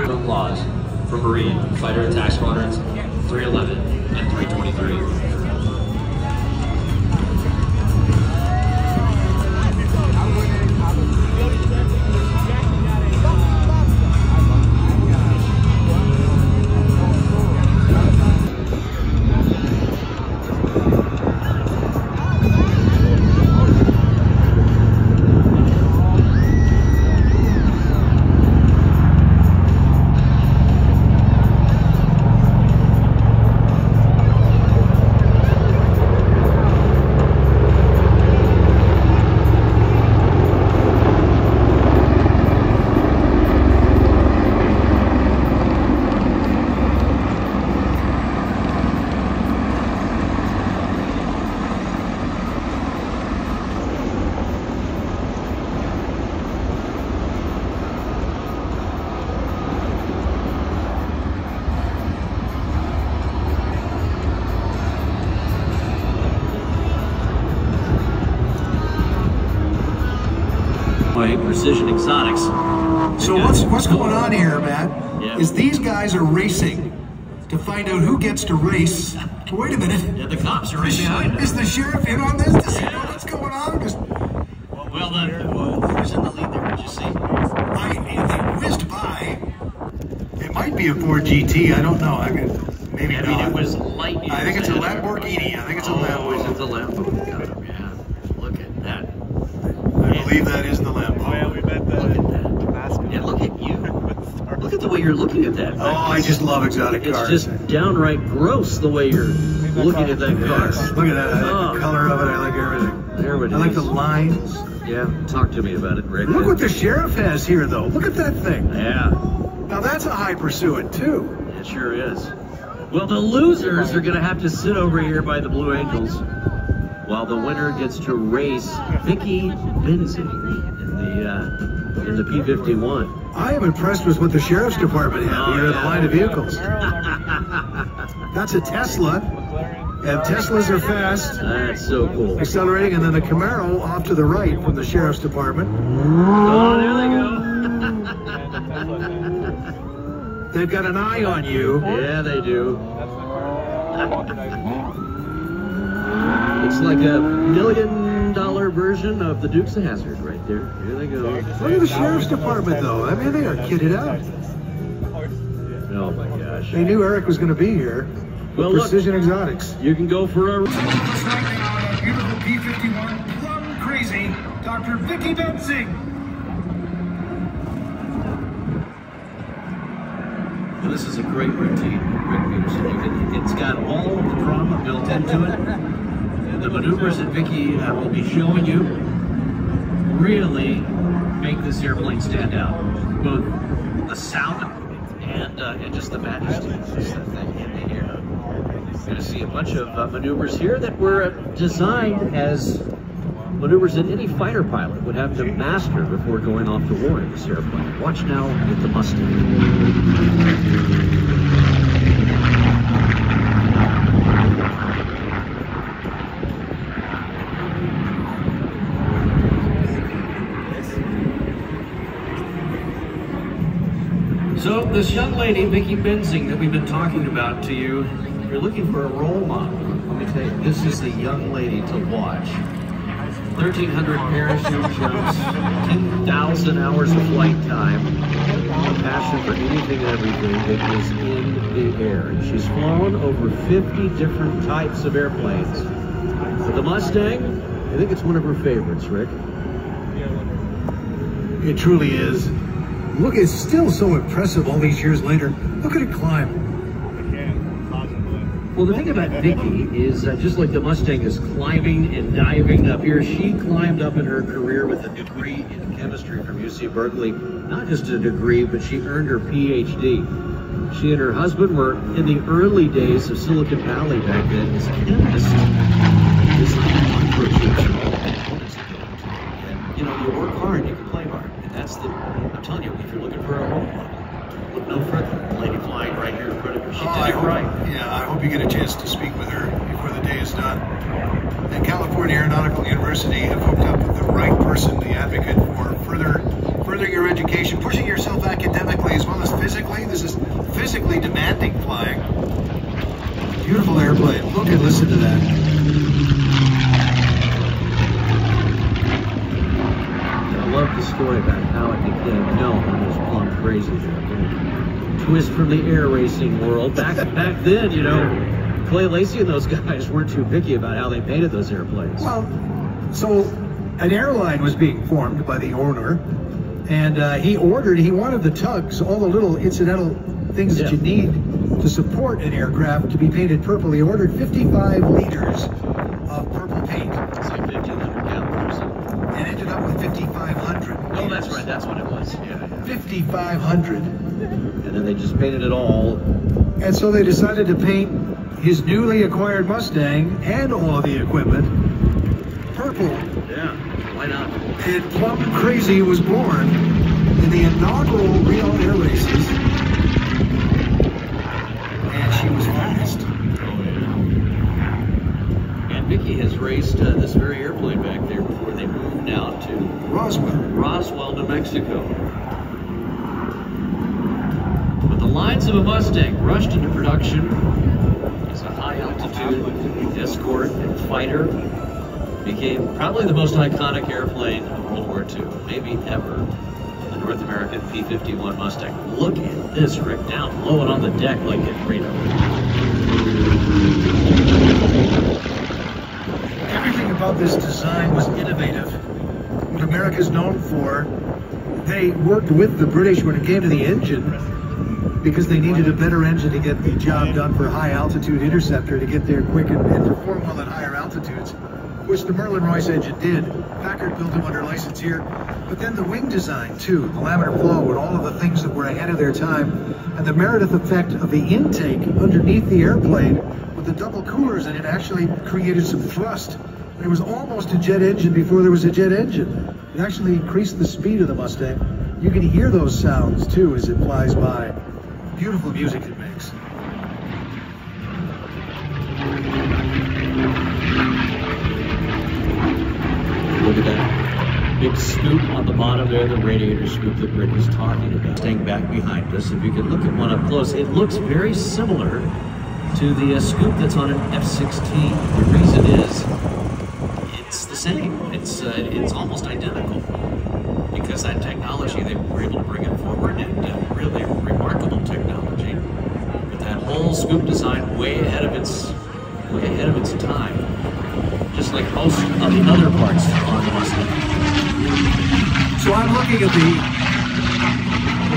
Applause for Marine Fighter Attack Squadrons 311. at 323. Precision Exotics. So what's going on here, Matt? Yeah. Is these guys are racing to find out who gets to race. Wait a minute. Yeah, the cops are right behind us. Is the sheriff in on this to see what's going on? Well, who's in the lead there? Did you see? They whizzed by. It might be a Ford GT. I don't know. Maybe I not. mean, it was lightning. I think it's a Lamborghini. I think it's a Lambo. It's a Lambo. Yeah. Look at that. I believe that is the Lambo. Oh, yeah, we met the mascot. Yeah, look at you. Look at the way you're looking at that. Oh, I just love exotic It's cars. just downright gross the way you're looking at that car. Yes. Look at that. I like the color of it. I like everything. There it I like is. the lines. Yeah, talk to me about it, Rick. Look what the sheriff has here, though. Look at that thing. Yeah, Now that's a high pursuit, too. it sure is. Well, the losers are going to have to sit over here by the Blue Angels while the winner gets to race Vicky Benzing in the P51. I am impressed with what the sheriff's department have here in the line of vehicles. That's a Tesla, and Teslas are fast, That's so cool. accelerating, and then the Camaro off to the right from the sheriff's department. Oh, there they go. They've got an eye on you. Yeah, they do. It's like a $1 million version of the Dukes of Hazzard right there. Here they go. Look at the sheriff's department, though. I mean, they are kitted out. Oh my gosh. They knew Eric was going to be here. Well, look, Precision Exotics. you can go for a... Beautiful P51, plum crazy, Dr. Vicky Benzing. Well, this is a great routine, Rick Peterson. It's got all of the drama built into it. And the maneuvers that Vicky will be showing you really make this airplane stand out. Both the sound and just the majesty of this thing in the air. You're going to see a bunch of maneuvers here that were designed as maneuvers that any fighter pilot would have to master before going off to war in this airplane. Watch now with the So this young lady, Vicky Benzing, that we've been talking about to you, if you're looking for a role model, let me tell you, this is the young lady to watch. 1,300 parachute jumps, 10,000 hours of flight time, a passion for anything and everything that is in the air. And she's flown over 50 different types of airplanes. But the Mustang, I think it's one of her favorites, Rick. It truly is. Look, it's still so impressive all these years later. Look at it climb. Well, the thing about Vicky is just like the Mustang is climbing and diving up here, she climbed up in her career with a degree in chemistry from UC Berkeley. Not just a degree, but she earned her PhD. She and her husband were in the early days of Silicon Valley back then as chemists. And, you know, you work hard, you can play hard. And that's the, I'm telling you, if you're looking for a role model, look no further. The lady flying right here in front of her. She did it right. Yeah, I hope you get a chance to speak with her before the day is done. And California Aeronautical University have hooked up with the right person, the advocate for furthering your education, pushing yourself academically as well as physically. This is physically demanding flying. Beautiful air. Okay, listen to that. I love the story about how it became known as Plum Crazy. That twist from the air racing world. Back then, you know, Clay Lacy and those guys weren't too picky about how they painted those airplanes. Well, so an airline was being formed by the owner, and he wanted the tugs, all the little incidental things that you need to support an aircraft to be painted purple. He ordered 55 liters of purple paint. It's like 1,500 gallons or something. And ended up with 5,500. Oh, that's right. That's what it was. Yeah. 5,500. And then they just painted it all. And so they decided to paint his newly acquired Mustang and all of the equipment purple. Yeah, why not? And Plum Crazy was born in the inaugural Rio Air Races. And she was fast. Oh, yeah. And Vicky has raced this very airplane back there before they moved now to Roswell, New Mexico. But the lines of a Mustang rushed into production as a high-altitude escort and fighter. Became probably the most iconic airplane of World War II, maybe ever. The North American P-51 Mustang. Look at this, Rick, down low and on the deck like in Reno. Everything about this design was innovative. What America's known for, they worked with the British when it came to the engine because they needed a better engine to get the job done for high-altitude interceptor to get there quick and perform well at higher altitudes, which the Merlin Royce engine did. Packard built them under license here. But then the wing design, too, the laminar flow and all of the things that were ahead of their time, and the Meredith effect of the intake underneath the airplane with the double coolers, and it actually created some thrust. And it was almost a jet engine before there was a jet engine. It actually increased the speed of the Mustang. You can hear those sounds, too, as it flies by. Beautiful music it makes. Look at that big scoop on the bottom there, the radiator scoop that Rick was talking about. Staying back behind us, if you could look at one up close, it looks very similar to the scoop that's on an F-16. The reason is, it's the same. It's almost identical. Because that technology, they were able to bring it forward, and really remarkable technology. But that whole scoop design way ahead of its time. Just like most of the other parts on the Mustang. So I'm looking at the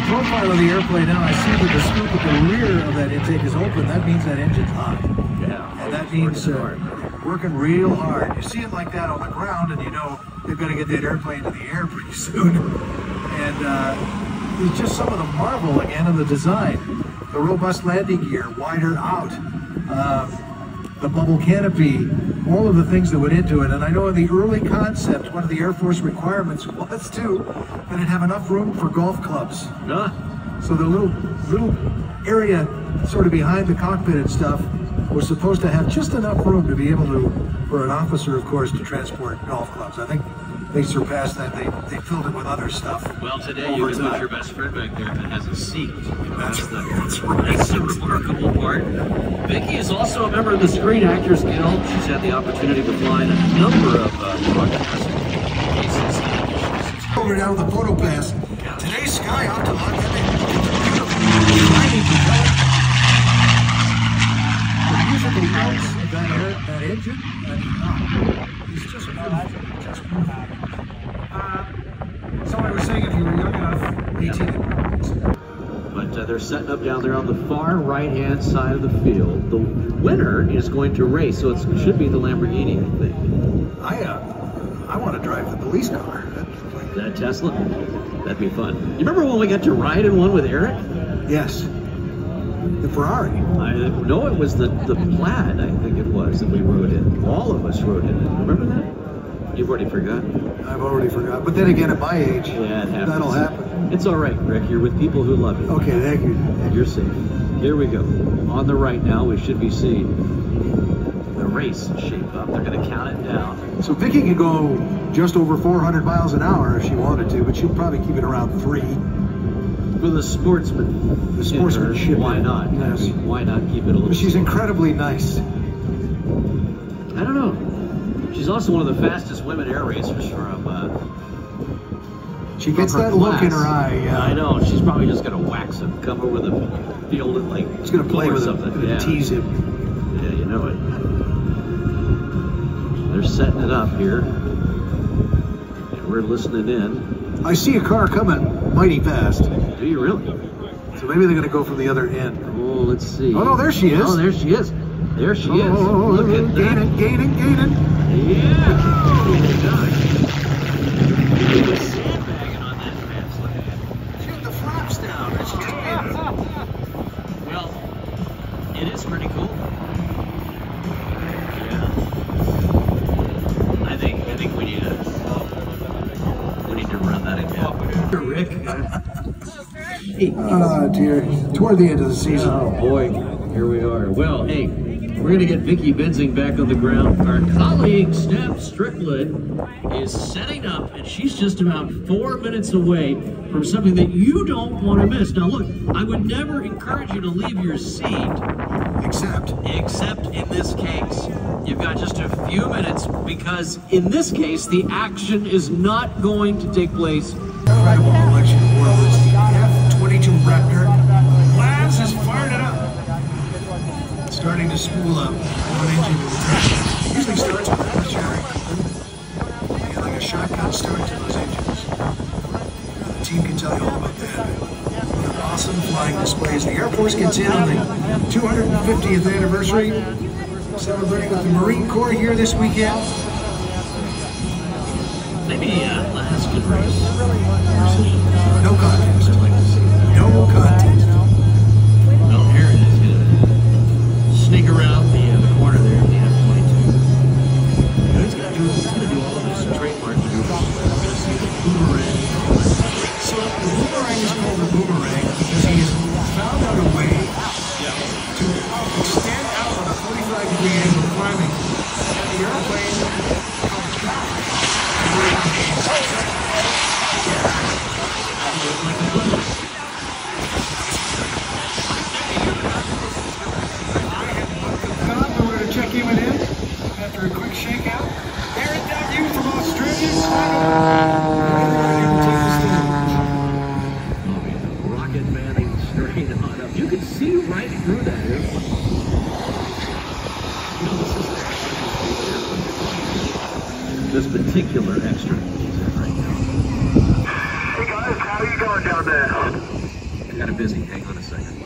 profile of the airplane now. I see that the scoop at the rear of that intake is open. That means that engine's hot. Yeah. And that means working real hard. You see it like that on the ground, and you know they've got to get that airplane to the air pretty soon. And it's just some of the marvel again of the design. The robust landing gear, wider out. The bubble canopy, all of the things that went into it. And I know in the early concept, one of the Air Force requirements was too, that it have enough room for golf clubs. So the little area sort of behind the cockpit and stuff was supposed to have just enough room to be able to, for an officer, of course, to transport golf clubs. I think they surpassed that. They filled it with other stuff. Well, today you can put your best friend back there that has a seat. That's the remarkable part. Vicky is also a member of the Screen Actors Guild. She's had the opportunity to fly in a number of broadcast cases. Over down the photo pass. Today's sky out to luck. The musical notes of that engine, it's just beautiful. So I was saying, if you were young enough, 18. But they're setting up down there on the far right-hand side of the field. The winner is going to race, so it should be the Lamborghini, I think. I want to drive the police car. That Tesla? That'd be fun. You remember when we got to ride in one with Eric? Yes. The Ferrari. No, it was the Plaid, I think it was, that we rode in. All of us rode in it. Remember that? You've already forgotten. I've already forgotten. But then again, at my age, yeah, it happens. That'll happen. It's all right, Rick. You're with people who love you. Okay, thank you. You're safe. Here we go. On the right now, we should be seeing the race shape up. They're going to count it down. So Vicky can go just over 400 miles an hour if she wanted to, but she'll probably keep it around 3. For the sportsman. The sportsmanship. Why not? Yes. I mean, why not keep it a little But she's slower? incredibly nice. I don't know. She's also one of the fastest women air racers from. She gets from her that look in class. her eye. Yeah. I know. She's probably just gonna wax him, come over the field and like. She's gonna play or with something. him, Yeah. tease him. Yeah, you know it. They're setting it up here, and we're listening in. I see a car coming mighty fast. Do you really? So maybe they're going to go from the other end. Oh, let's see. Oh, no, there she is. Oh, there she is. There she is. Oh, Look at that. gaining. Yeah. Oh, gosh. He was sandbagging on that fence. Look at that. Shoot the flaps down. That's Well, it is pretty cool. Yeah. I think we need to run that again. Rick. Oh, dear. Toward the end of the season. Oh, boy. Here we are. Well, hey, we're going to get Vicky Benzing back on the ground. Our colleague, Steph Strickland, is setting up, and she's just about 4 minutes away from something that you don't want to miss. Now, look, I would never encourage you to leave your seat. Except in this case. You've got just a few minutes because in this case, the action is not going to take place. Incredible collection of worlds. The F-22 Raptor. Laz has fired it up. Starting to spool up. One engine at a time. Usually starts with a pressure. Like a shotgun start to those engines. The team can tell you all about that. Awesome flying displays. The Air Force gets in on the 250th anniversary, celebrating with the Marine Corps here this weekend. Maybe Laz could race. No contest. I'd like to see. No contest. Well, Aaron is going to sneak around the corner there in the F-22. He's going to do all of his trademark maneuvers. We're going to see the boomerang. So the boomerang is called a boomerang because he has found out a way to extend out on a 45-degree angle climbing. And the airplane comes back. We're going to check him in after a quick shakeout. Aaron W. from Australia. Rocket manning straight on up. You can see right through that airplane. You know, this particular extra he's in right now. Hey guys, how are you going down there? I got a busy. Hang on a second.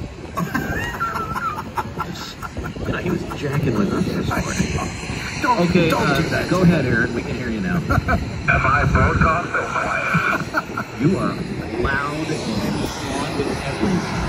He was jacking with us this morning. Don't do that. Go ahead, Aaron. We can hear you now. Am I broadcast or quiet? You are loud and on with everything.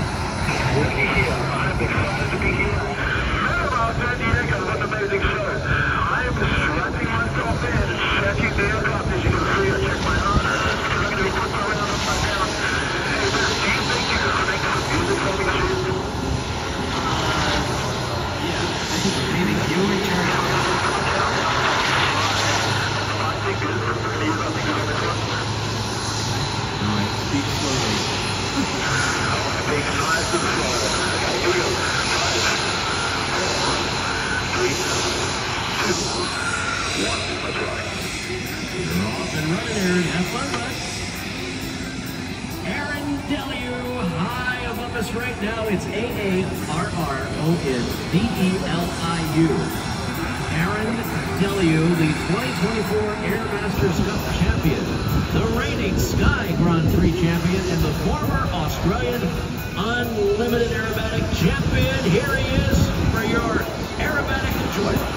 I'm excited to be here. Man, about San Diego, what an amazing show. I am strapping myself in and checking the aircraft. As you can see, I check my heart. I'm going to be putting around upside down. Hey, man, do you think you can make some music for me to shoot? Maybe you return out. Alright, speak slowly. You're off and running, Aaron. Have fun, bud. Aaron Deliu, high above us right now. It's AARRONDELIU. Aaron Deliu, the 2024 Air Masters Cup champion, the reigning Sky Grand Prix champion, and the former Australian Unlimited Aerobatic champion. Here he is for your aerobatic enjoyment.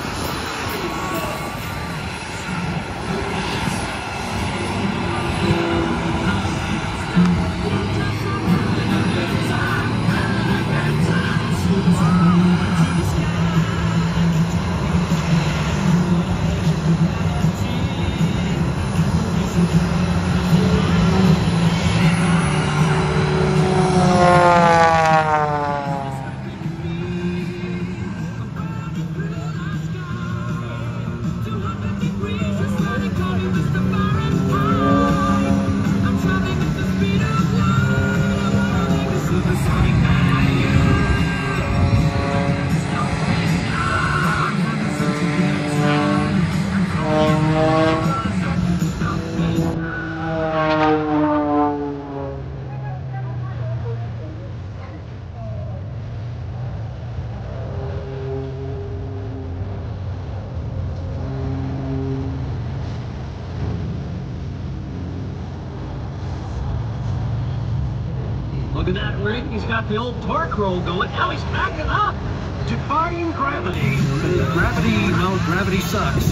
Look at that rig. He's got the old torque roll going. Now he's backing up. Defying gravity. Gravity sucks.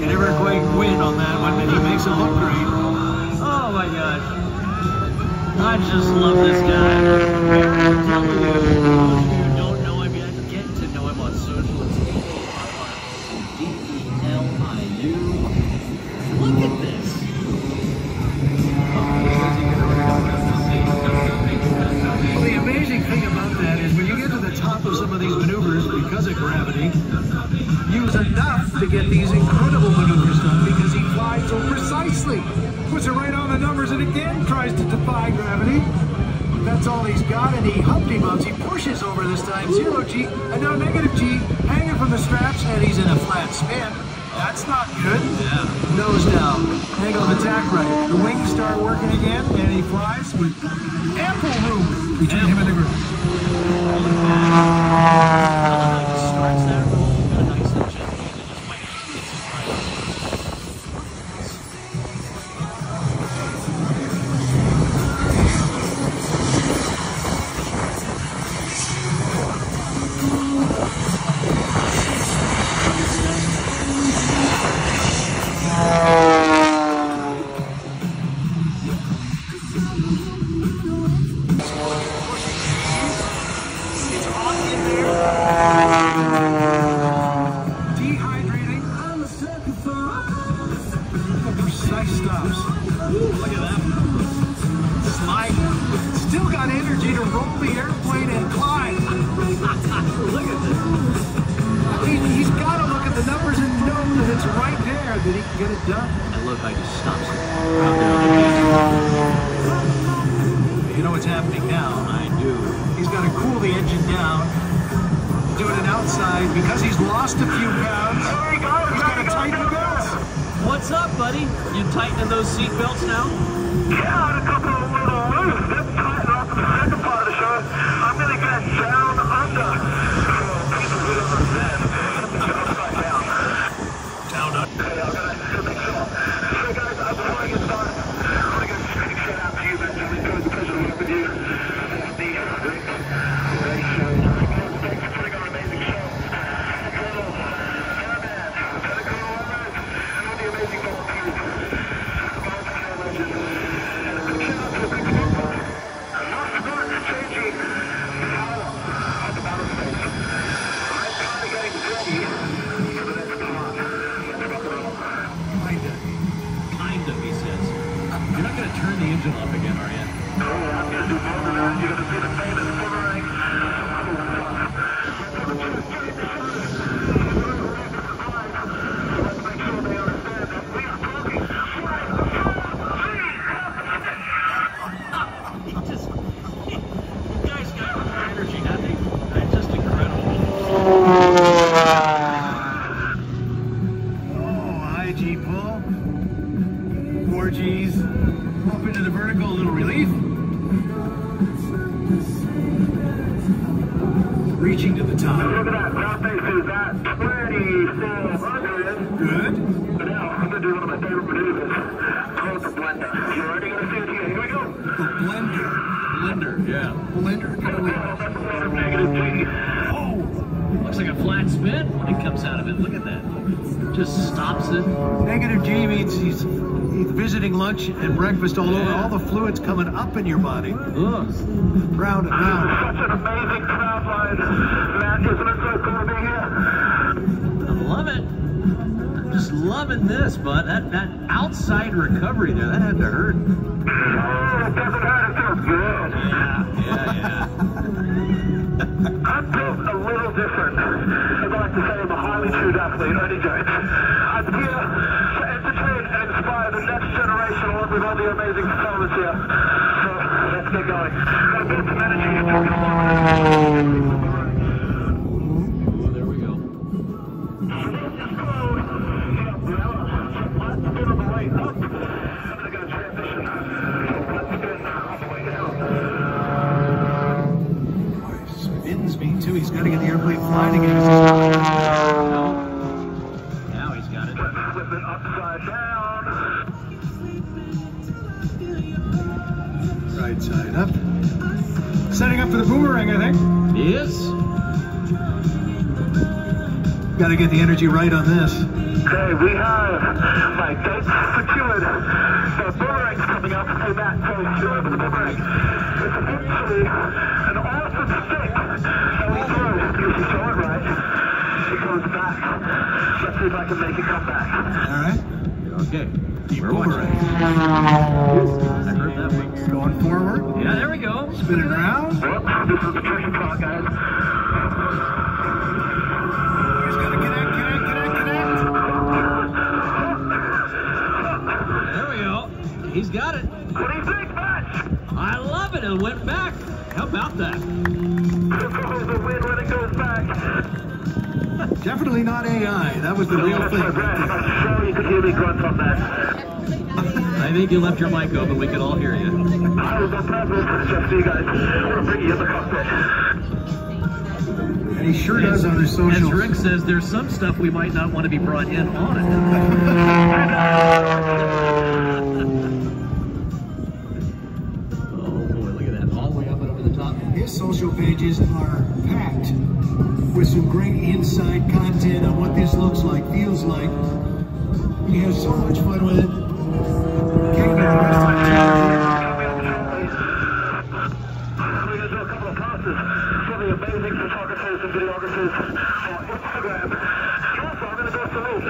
You never quite win on that one, and he makes it look great. Oh my gosh. I just love this guy. I'm telling you, those of you who don't know him yet, get to know him on social. It's DELIU. Look at this. Well, the amazing thing about that is when you get to the top of some of these maneuvers, because of gravity, use enough to get these incredible maneuvers done because he flies so precisely. Puts it right on the numbers and again tries to defy gravity. That's all he's got, and he Humpty Bumps. He pushes over this time, 0 G, and now negative G, hanging from the straps, and he's in a flat spin. That's not good. Yeah. Nose down, angle of attack right. The wings start working again, and he flies with ample room between him and the group. Starts that roll nice and gently, and then just wait. You know what's happening now? I do. He's got to cool the engine down, doing it outside because he's lost a few pounds. He's got to tighten the belts. What's up, buddy? You tightening those seat belts now? Yeah, a couple of little loose. That's tighten off the second part of the show. I'm going to get down under. So people who don't understand, upside down. Down under. Okay, I'm going to make sure. So guys, before I get started, I want to give a big shout out to you, man. It's always a pleasure to work with you. Steve, Rick, great show. Thanks for putting on an amazing show. Colonel, Airman, Lieutenant Colonel Leonard, and all the amazing volunteers. You're not going to turn the engine off again, are you? No, I'm going to do more than that. You're going to see the famous boomerang. Let's make sure they understand that we are talking You guys got more energy, haven't you? It's just incredible. Oh, high G pull. 4 Gs. Up into the vertical, a little relief. Reaching to the top. Look at that. Ground pace is at 2400. Good. But now, I'm going to do one of my favorite maneuvers called the blender. You're already going to see it here. Here we go. The blender. Blender, yeah. Blender. Get away. Negative G. Oh, looks like a flat spin when it comes out of it. Look at that. Just stops it. Negative G means he's visiting lunch and breakfast all over. All the fluid's coming up in your body. Ugh. Round and round. Such an amazing crowd line. Matt, isn't it so cool to be here? I love it. I'm just loving this, bud. That outside recovery there, that had to hurt. Oh, it doesn't hurt. It feels good. Yeah. I'm built a little different. As I like to say, I'm a highly tuned athlete, Ernie Jones. I'm here to entertain and inspire the next generation along with all the amazing fellas here. So, let's get going. Gotta build some energy here. Oh, there we go. Spins me too. He's got to get the airplane flying again. Now he's got it. Flip it upside down. Right side up. Setting up for the boomerang, I think. He is. Got to get the energy right on this. Okay, we have my gates secured. The boomerang's coming up. Hey, Matt, so sure the boomerang. It's actually an awesome stick that we throw. You can throw it right. It goes back. Let's see if I can make it come back. All right. Okay. We're boomerang. I heard that one. Going forward. Yeah, there we go. Spin it around. Well, this is the tricky part, guys. He's got to connect. There we go. He's got it. What do you think, Matt? I love it. It went back. How about that? The wind when it goes back. Definitely not AI. That was the real thing right there. I'm sure you could hear me grunt on that. I think you left your mic open. We could all hear you. I was on purpose just so you guys. I want to bring you in the cockpit. And he sure does on his As socials. Rick says, there's some stuff we might not want to be brought in on it. Oh boy, look at that. All the way up and over the top. His social pages are packed with some great inside content on what this looks like, feels like. He has so much fun with it. Can't get the rest of it. We're going to do a couple of passes for the amazing photographers and videographers on Instagram. Also, I'm going to go salute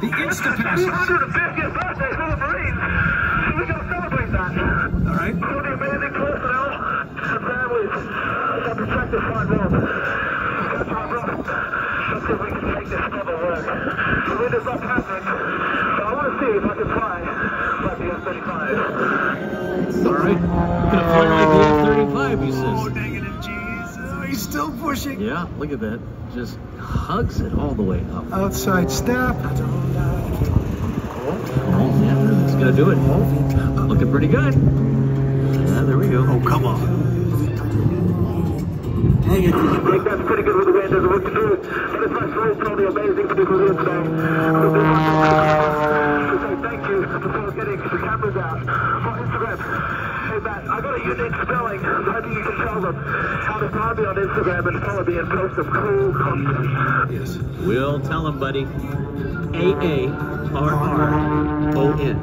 The Insta-Passes. 250th birthday for the Marines. So we're going to celebrate that. All right. For the amazing personnel and families that protect this fine world. That's my brother. Let's see if we can make this brother work. The wind is not happening, so I want to see if I can fly like the F-35. All right. Gonna fly like the F-35, he says. Oh, negative G's. Oh, he's still pushing. Yeah, look at that. Just hugs it all the way up. Outside step. Oh, yeah, that's gonna do it. Looking pretty good. Yeah, there we go. Oh, come on. I think that's pretty good with the wind. There's a work to do. But it's my salute to all the amazing people here today. To say thank you for getting the cameras out for Instagram. Hey Matt, I got a unique spelling. I'm hoping you can tell them how to find me on Instagram and follow me and post some cool content. Yes. We'll tell him, buddy. AARRON.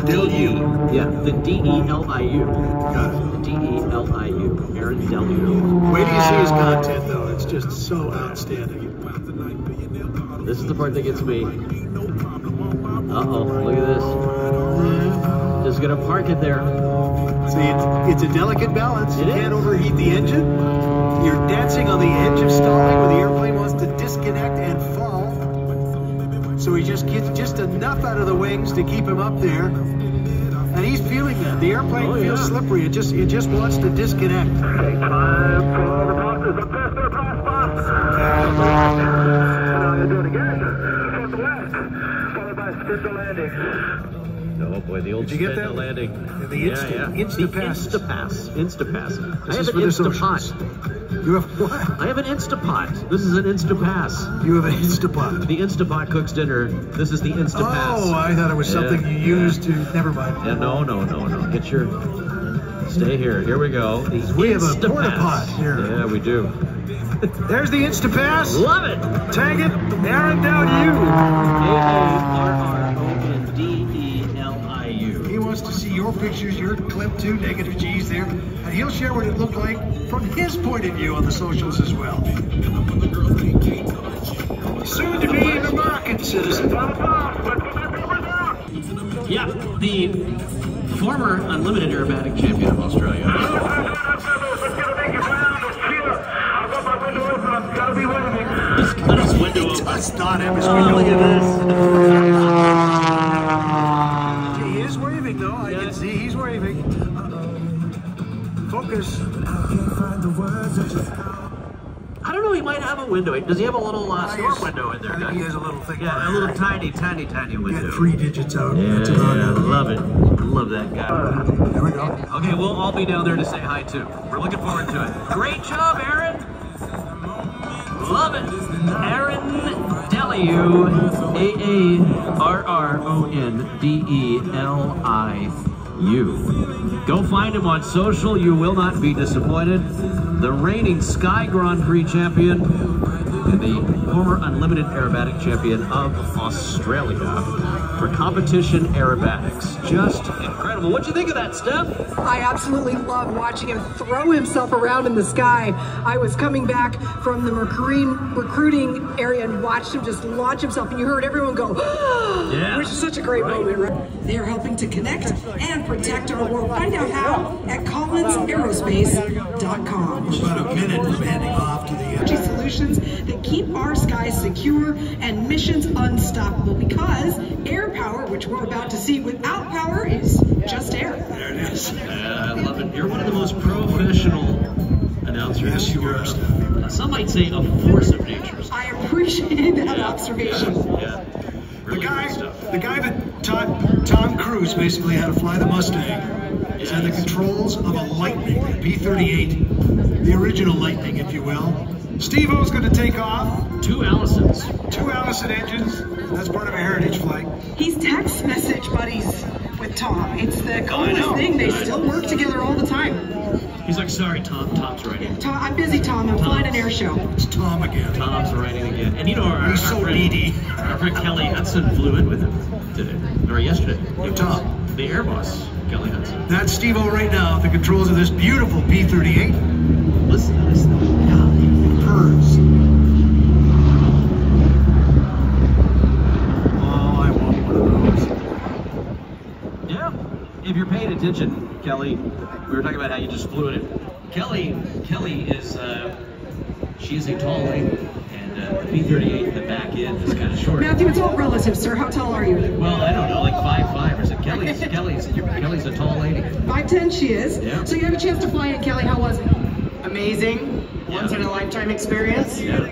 D-E, yeah, the D-E-L-I-U. Got it. The D-E-L-I-U. Aaron Delu. Wait till you see his content, though. It's just so outstanding. This is the part that gets me. Uh-oh, look at this. Just gonna park it there. See, it's a delicate balance. You It can't is. overheat the engine. You're dancing on the edge of stalling where the airplane wants to disconnect and fall. So he just gets just enough out of the wings to keep him up there. And he's feeling that. The airplane feels slippery. It just wants to disconnect. Okay, time for the passes. The best of the pass. And now you do it again. From the left. Followed by spin to landing. Oh boy, the old Did you get spin that? to landing. The Insta-Pass. The Insta-Pass. I This have is an for the socials. Instapot. You have what? I have an Instapot. This is an Instapass. You have an Instapot. The Instapot cooks dinner. This is the Instapass. Oh, I thought it was something Yeah, you used to. Never mind. Yeah, no. Get your. Stay here. Here we go. The We have a Instapass. porta-pot here. Yeah, we do. There's the Insta-Pass. Love it. Tag it. Aaron Delu. AARRONDELIU. He wants to see your pictures, your clip too, negative G's there. And he'll share what it looked like from his point of view on the socials as well. Soon to be in the market, citizen. Yeah, the former unlimited aerobatic champion of Australia. He's got his window open. That's not him. His Oh, window. look at this. He is waving, though. I can see he's waving. Focus. I don't know, he might have a window. Does he have a little storm window in there? I think he has a little thing. Yeah, a little tiny window. Get 3 digits out. Yeah, That's about it. love it. Love that guy. There we go. Okay, we'll all be down there to say hi too. We're looking forward to it. Great job, Aaron. Love it. Aaron Delu, AARRONDELIU. you. Go find him on social. You will not be disappointed. The reigning Sky Grand Prix champion and the former Unlimited Aerobatic champion of Australia for competition aerobatics. Just incredible. What'd you think of that, Steph? I absolutely love watching him throw himself around in the sky. I was coming back from the recruiting area and watched him just launch himself, and you heard everyone go, yeah, which is such a great moment, right? They are helping to connect and protect our world. Find out how at collinsaerospace.com. We're about a minute from handing off to the energy solutions that keep our skies secure and missions unstoppable, because air power, which we're about to see without power, is just air. There it is. I love it. You're one of the most professional announcers. Yes, you are. Some might say a force of nature. I appreciate that observation. Yeah. Really The guy that taught Tom Cruise basically how to fly the Mustang is at the controls of a Lightning, a B-38, the original Lightning, if you will. Steve-O's going to take off. Two Allisons. Two Allison engines. That's part of a heritage flight. He's text message buddies with Tom. It's the coolest thing. They still work together all the time. He's like, sorry, Tom. Tom's writing. Tom, I'm busy, Tom. I'm flying an air show. It's Tom again. Tom's writing again. And you know, our so friend, needy. Our friend Kelly Hudson flew in with him today, or yesterday. Tom. The Air Boss, Kelly Hudson. That's Steve-O right now at the controls of this beautiful B-38. Listen to this thing. It purrs. Oh, I want one of those. Yeah. If you're paying attention, Kelly, we were talking about how you just flew in it. Kelly is, she is a tall lady, and the B-38 in the back end is kind of short. Matthew, it's all relative, sir. How tall are you? Well, I don't know, like 5'5", or is it? Kelly's a tall lady. 5'10" she is. Yeah. So you have a chance to fly it, Kelly. How was it? Amazing. Once in a lifetime experience. Yeah.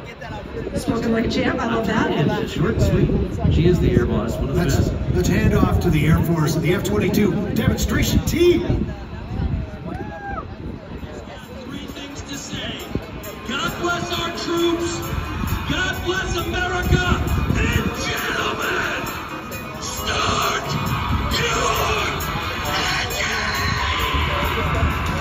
Spoken like a champ. I love that. Yeah, short and sweet. She is the Air Boss, one of the best. Let's hand off to the Air Force and the F-22 demonstration team. Three things to say. God bless our troops. God bless America. And gentlemen, start your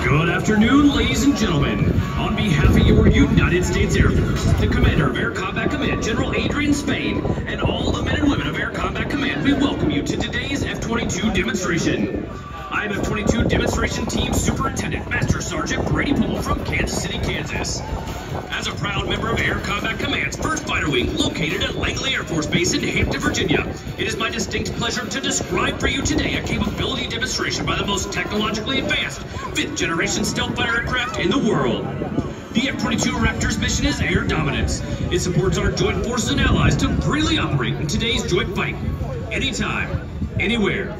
engine. Good afternoon, ladies and gentlemen. On behalf of your United States Air Force, the Commander of Air Combat Command, General Adrian Spain, and all the men and women of Air Combat Command, we welcome you to today's F-22 demonstration. I am F-22 Demonstration Team Superintendent, Master Sergeant Brady Pohl from Kansas City, Kansas. As a proud member of Air Combat Command's 1st Fighter Wing, located at Langley Air Force Base in Hampton, Virginia, it is my distinct pleasure to describe for you today a capability demonstration by the most technologically advanced 5th generation stealth fighter aircraft in the world. The F-22 Raptor's mission is air dominance. It supports our joint forces and allies to freely operate in today's joint fight, anytime, anywhere.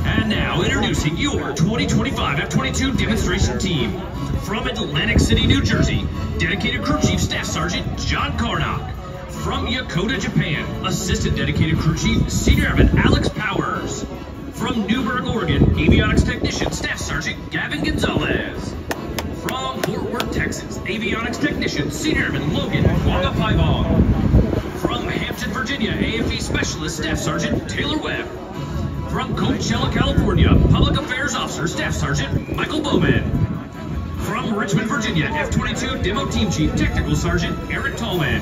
And now, introducing your 2025 F-22 demonstration team. From Atlantic City, New Jersey, Dedicated Crew Chief Staff Sergeant John Karnock. From Yokota, Japan, Assistant Dedicated Crew Chief Senior Airman Alex Powers. From Newburgh, Oregon, Avionics Technician Staff Sergeant Gavin Gonzalez. From Fort Worth, Texas, Avionics Technician Senior Airman Logan Wagapaivong. From Hampton, Virginia, AFE Specialist Staff Sergeant Taylor Webb. From Coachella, California, Public Affairs Officer Staff Sergeant Michael Bowman. From Richmond, Virginia, F-22 Demo Team Chief Technical Sergeant Eric Tallman.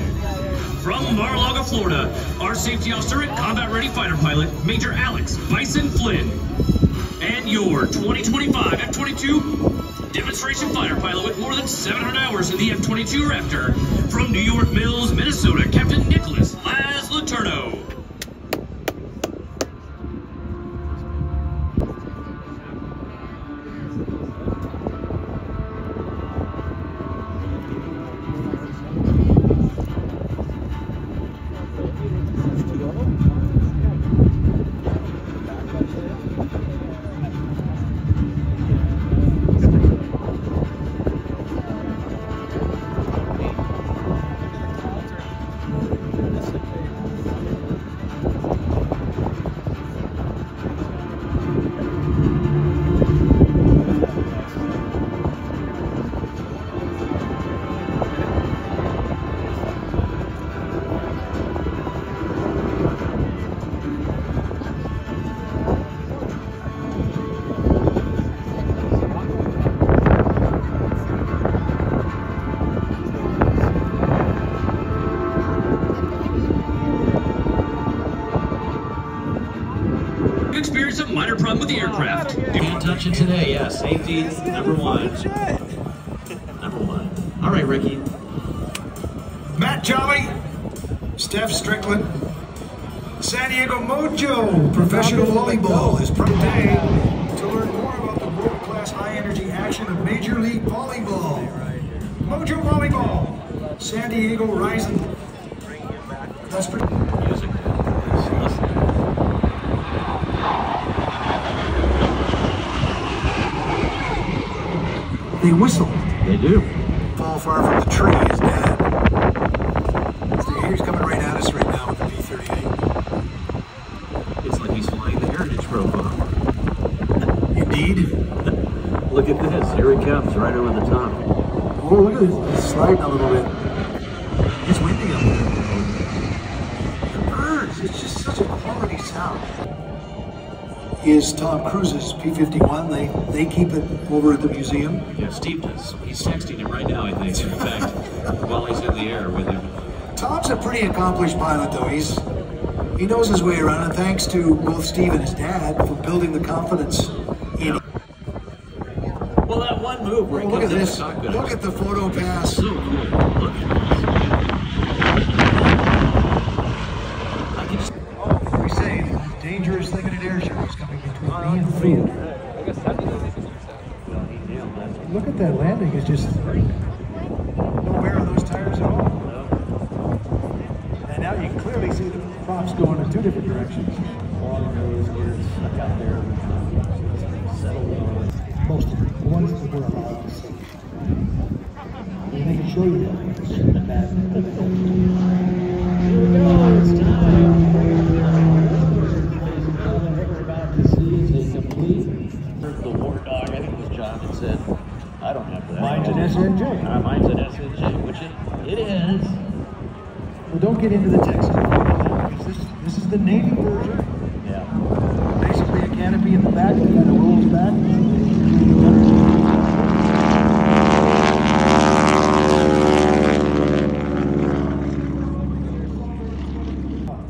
From Mar-a-Lago, Florida, our Safety Officer and Combat Ready Fighter Pilot, Major Alex Bison Flynn. And your 2025 F-22 Demonstration Fighter Pilot with more than 700 hours in the F-22 Raptor. From New York Mills, Minnesota, Captain Nicholas Laz Letourneau. with the aircraft. Can't touch it today, yeah. Safety, number one. Number one. All right, Ricky. Matt Jolly, Steph Strickland, San Diego Mojo Professional Volleyball is pro day to learn more about the world-class high-energy action of Major League Volleyball. Mojo Volleyball, San Diego Rising. That's pretty. Music. They whistle. They do. Fall far from the tree is dead. He's coming right at us right now with the P-38. It's like he's flying the Heritage profile. Indeed. Look at this. Here he comes, right over the top. Oh, look at this. He's sliding a little bit. It's windy up there. The birds. It's just such a quality sound. Is Tom Cruise's P-51. They keep it over at the museum. Yeah, Steve does. He's texting him right now, I think, in fact, while he's in the air with him. Tom's a pretty accomplished pilot, though. He knows his way around, and thanks to both Steve and his dad for building the confidence in him. Well, that one move where he look at comes in this. the cockpit. Look at the photo pass. So cool. Look. We say the dangerous thing in an air show is coming between me and freedom. Look at that landing. It's just no wear on those tires at all. And now you can clearly see the props going in two different directions. Most of them, the ones that were allowed to see. And they can show you that. Here we go, it's time. We're about to see a complete. The war dog, I think it was John that said, I don't have that. Mine's an SNJ. Mine's an SNJ, which it is. Well, don't get into the text. This is the Navy version. Yeah. Basically a canopy in the back that kind of rolls back.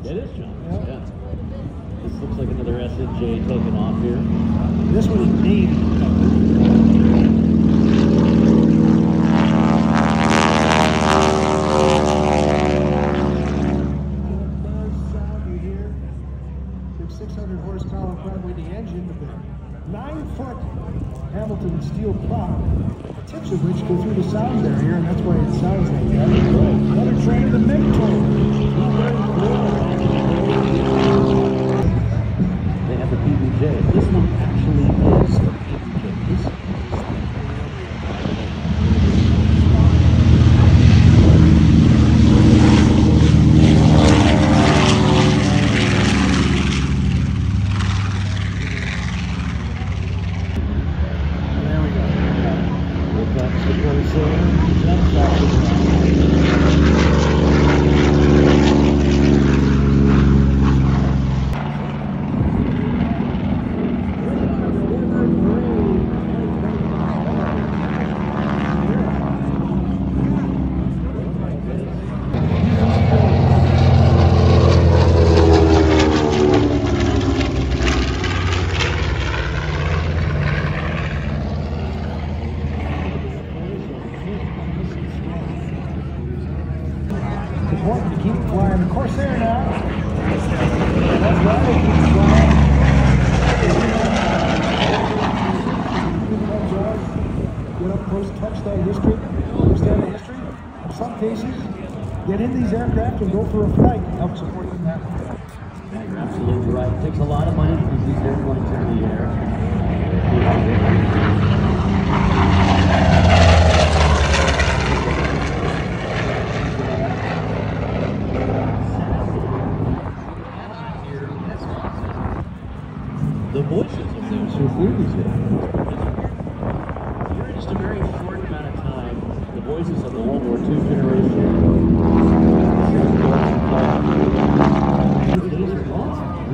It is John. Yeah. This looks like another SNJ taking off here. This one is Navy. Hamilton steel prop, tips of which go through the sound barrier, and that's why it sounds like that. Another train of the Mentor. They have the PBJ. This one actually is a PBJ. Important to keep flying the Corsair now. That's right, keep flying. Get up close, touch that history, understand the history. In some cases, get in these aircraft and go for a flight and help support them that way. You're absolutely right. It takes a lot of money to keep these airplanes in the air. The voices of those who flew these airplanes. During just a very short amount of time, the voices of the World War II generation.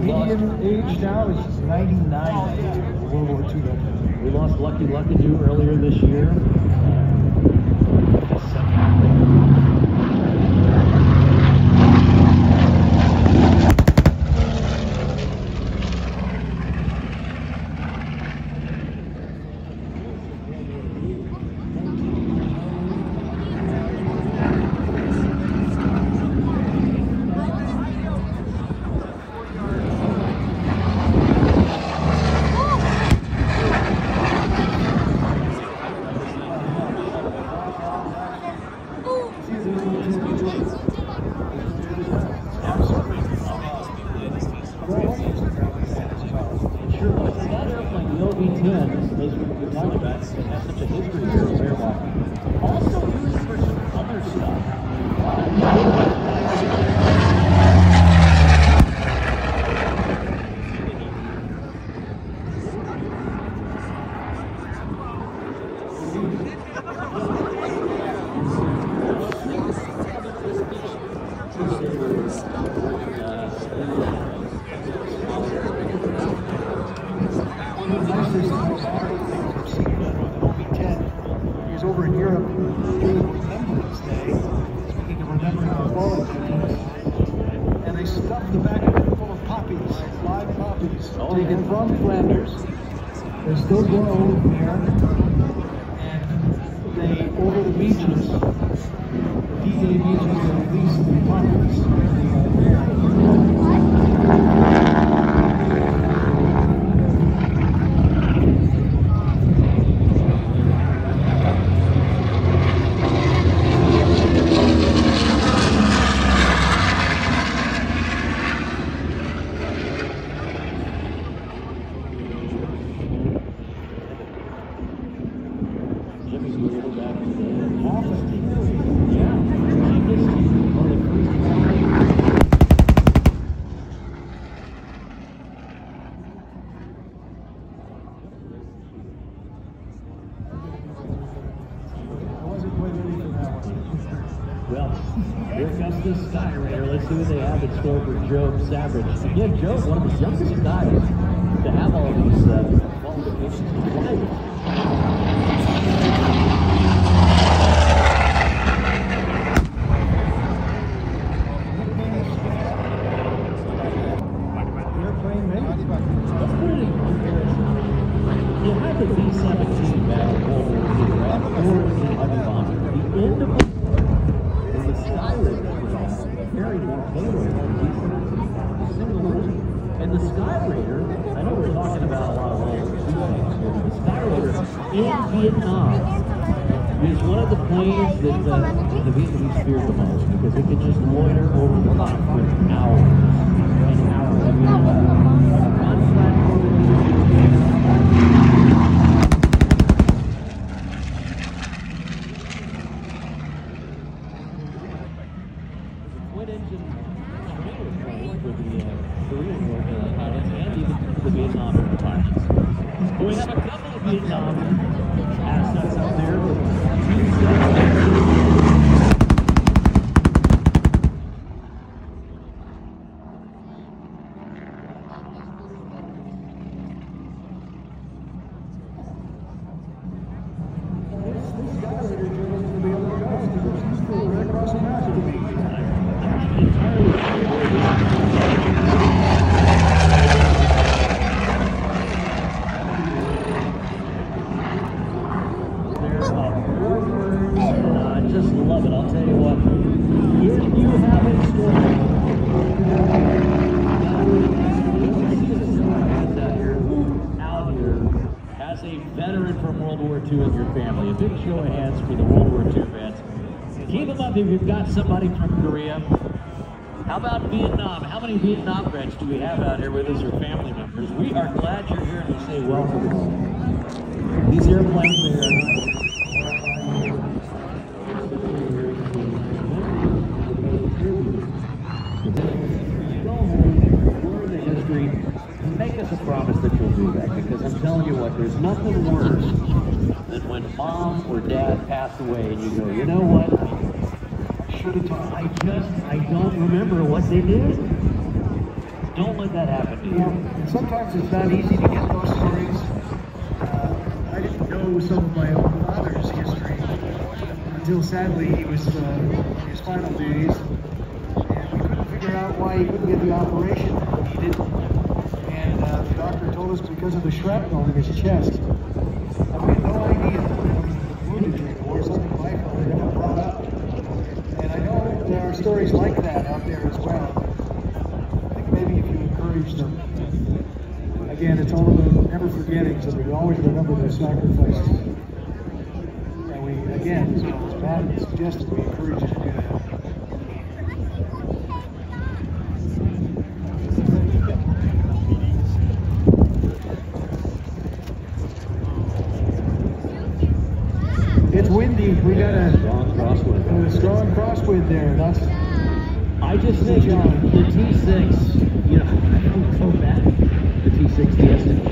Median age now is 99. World War II. We lost Lucky Luckadoo earlier this year. was over in Europe during Remembrance Day, speaking of remembering our fallen veterans, and they stuffed the back of it full of poppies, live poppies, taken from Flanders. They're still growing there, and they, over the beaches, the D-Day beaches, they released the poppies. Well, here comes the Sky Raider. Let's see what they have in store for Joe Savage. Again, Joe, one of the youngest guys to have all these qualifications to fly with. You had the B-17 back in World War II, right? Or the Heavy Bomber. The end of the Sky Raider carried more payload than the B-17. And the Sky Raider, I know we're talking about a lot of World War II things here, but the Sky Raider in Vietnam is one of the planes that the Vietnamese feared the most because it could just loiter over the top for hours and hours. I mean, twin-engine trainer plane for the Korean War pilots and even the Vietnam pilots. But we have a couple of Vietnam assets out there. Just love it. I'll tell you what. If you have in store, out here as a veteran from World War II in your family, a big show of hands for the World War II vets. Keep them up if you've got somebody from Korea. How about Vietnam? How many Vietnam vets do we have out here with us or family members? We are glad you're here and we say welcome. These airplanes, they are make us a promise that you'll do that, because I'm telling you what, there's nothing worse than when mom or dad pass away and you go, you know what, I should have told, I don't remember what they did. Don't let that happen to you. And sometimes it's not easy to get those stories. I didn't know some of my own father's history until sadly he was in his final days, and we couldn't figure out why he couldn't get the operation that he needed. And the doctor told us because of the shrapnel in his chest. And we had no idea wounded or something like that they got brought up. And I know there are stories like that out there as well. I think maybe if you encourage them. Again, it's all about never forgetting, so we always remember their sacrifices. And we, again, as Matt suggested, we encourage you to do that. It's windy. We got a strong crosswind there. That's. I just think the T6. You know, I don't go back. The T6, the SNJ.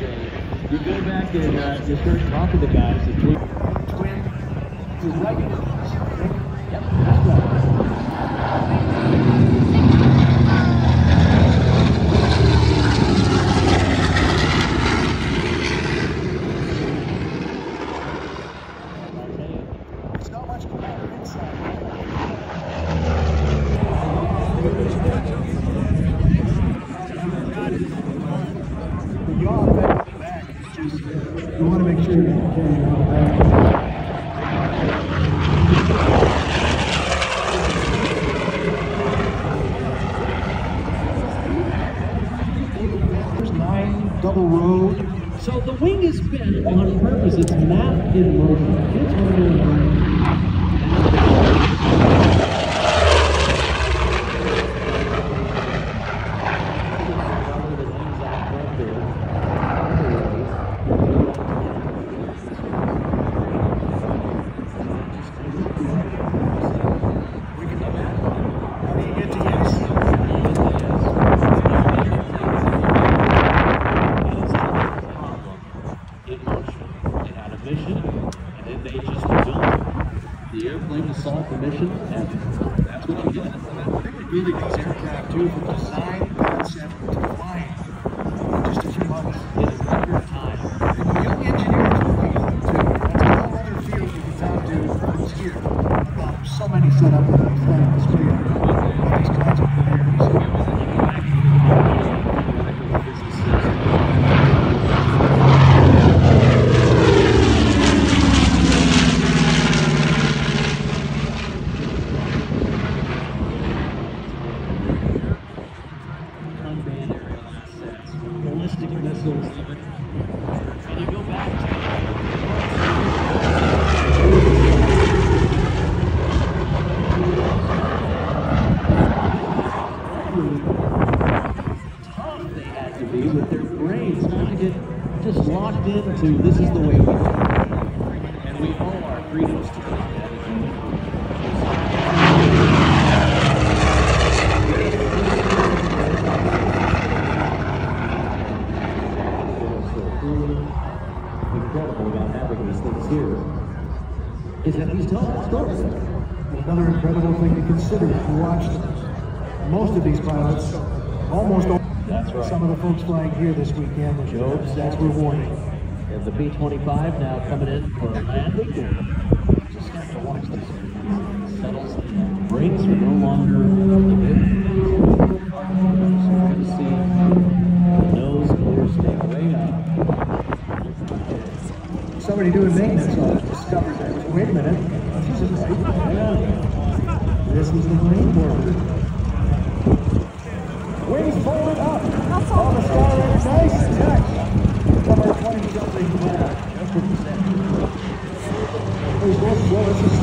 You go back and you start talking to guys. The twin is right. Yep, that's right. wing is bent on purpose. It's not in motion. Kids want to learn. The airplane to solve the mission, and that's what you get. I think we really these aircraft too from design, concept to flying in just a few months. It is record time. And young engineers looking at them too. That's a whole other field you can talk to who's here. So many set up in the flight display of these kinds of careers. And you go back to tough they had to be with their brains, not to get just locked into this is the way we do it. And we owe our freedoms to that. Incredible about having these things here is that he's telling stories. Another incredible thing to consider if you watched most of these pilots, almost all. That's right. Some of the folks flying here this weekend, that's rewarding. And the B-25 now coming in for a landing. Just have to watch this. Settles in. Brakes are no longer a bit. So we're going to see the nose clear, stay way up. Somebody doing maintenance on it discovered that. Wait a minute. This isn't right. Yeah. This is the Marine border. Wings folded up. On the Skyliner, nice touch. Number 20-something. That's what you said. Hey, well, this is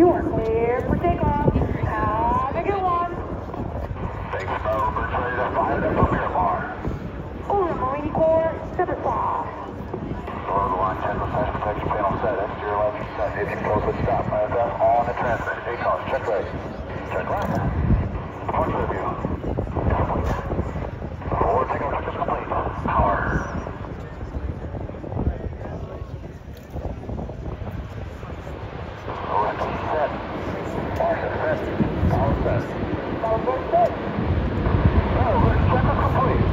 You are clear for takeoff. Have a good one. Thanks, Bravo. Birds ready to fire up from Miramar. Over Marine Corps, 75. Below the line, check the flash protection panel set. Exterior lighting set. If you close with stop. IFF on the transmit. ACOS, check right. Check left. Point of view. Complete. Forward takeoff check is complete. Power. OFT set. Marshal set. Power set. Power set. Oh, check is complete.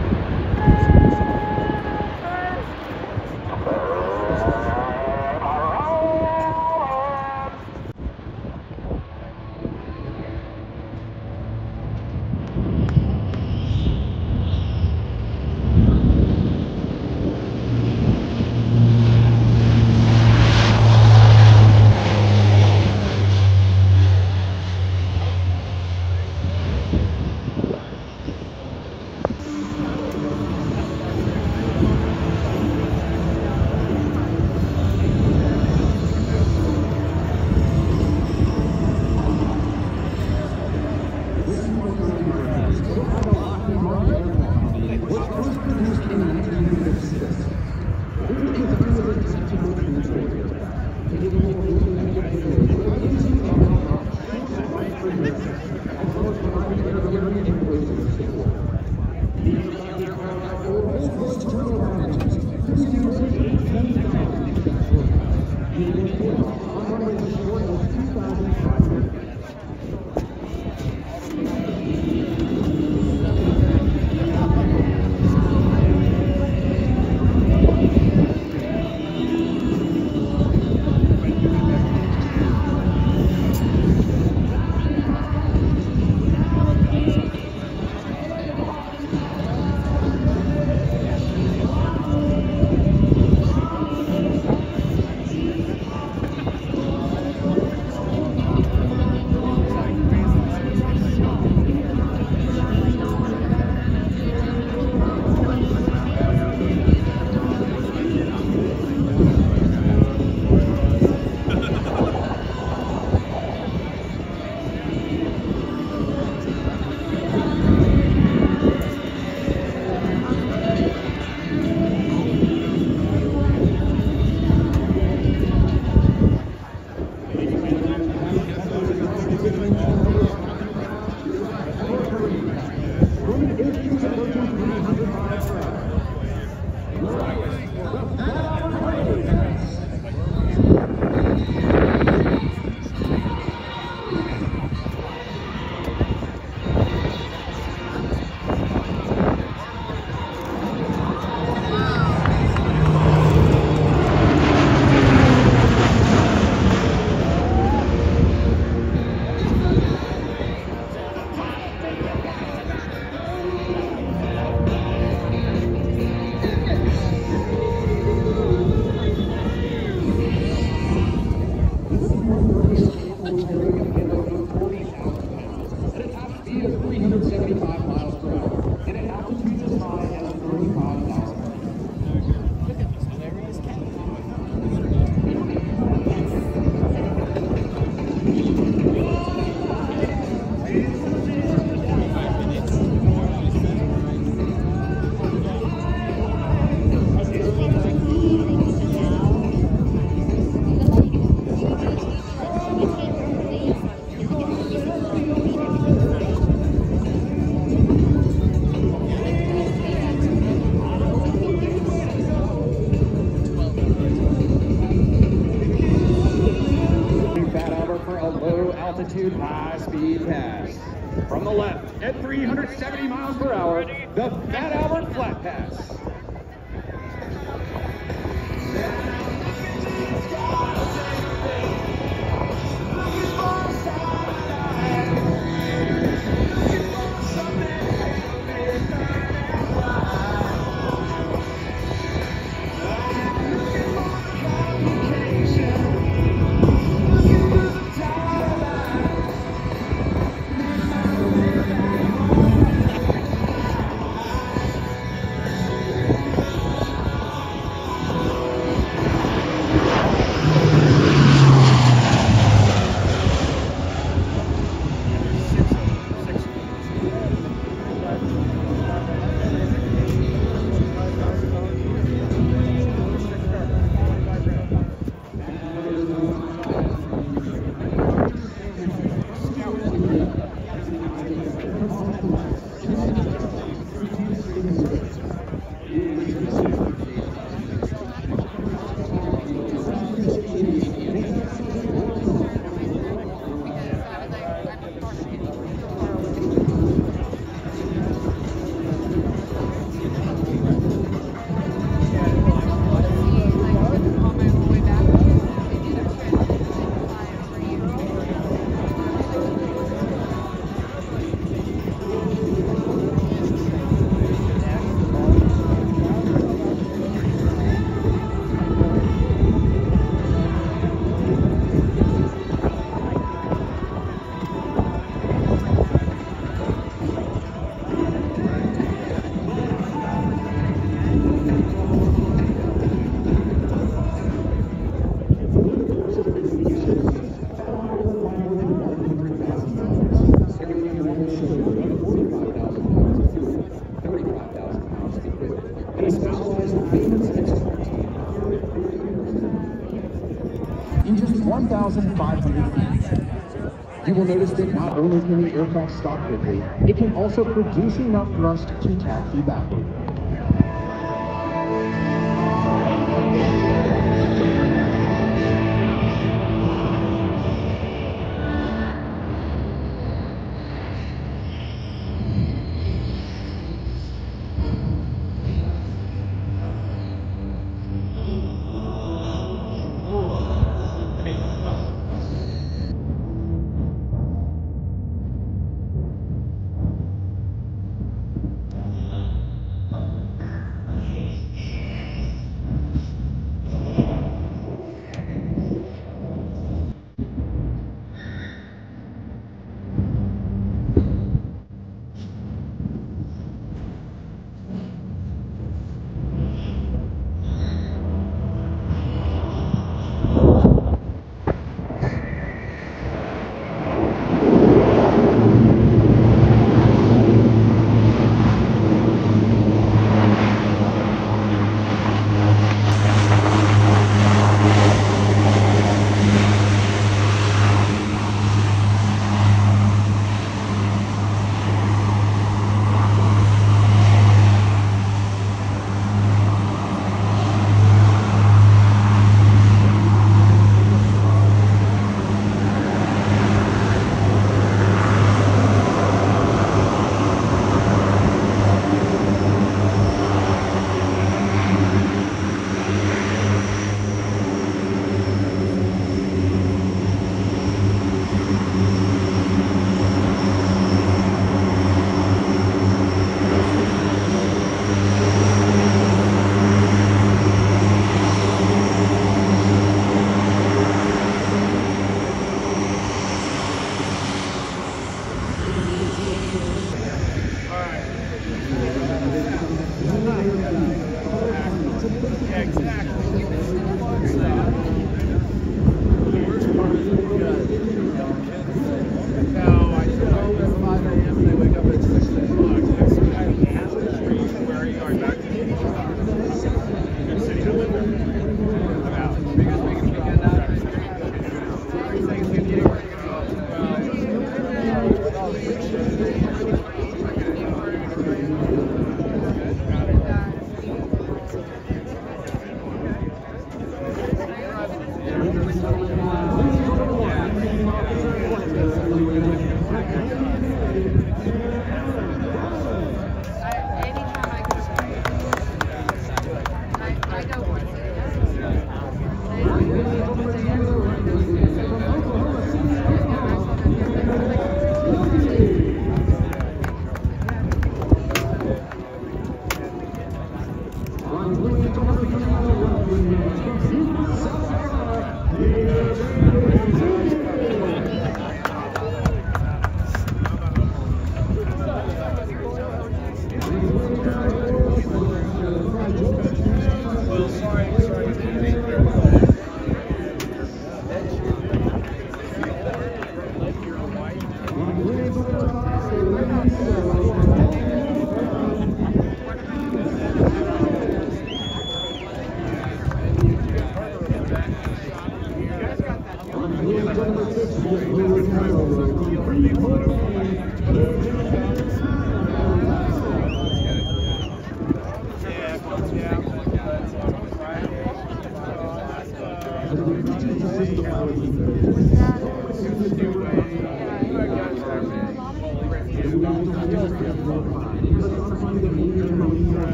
high-speed pass. From the left, at 370 miles per hour, the Fat Albert Flat Pass. You will notice that not only can the aircraft stop quickly, it can also produce enough thrust to taxi backward.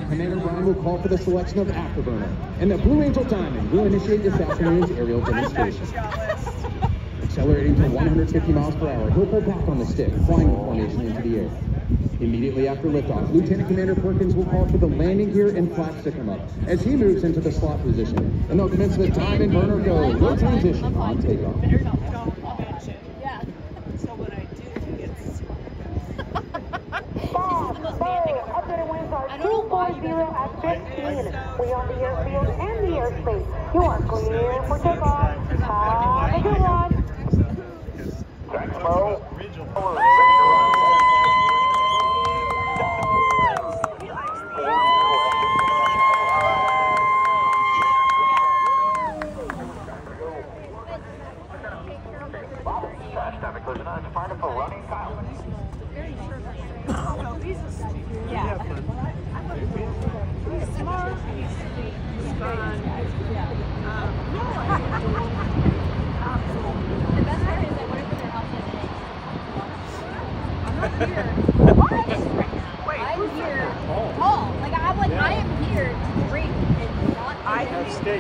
Commander Brian will call for the selection of Afterburner, and the Blue Angel Diamond will initiate this afternoon's aerial demonstration. Accelerating to 150 miles per hour, he'll pull back on the stick, flying the formation into the air. Immediately after liftoff, Lieutenant Commander Perkins will call for the landing gear and flaps to come up as he moves into the slot position, and they'll commence the Diamond Burner go. No transition on takeoff. Updated winds are 240 at 15. We own the airfield and the airspace. You are clear for takeoff. Have a good one. Thanks, Mo.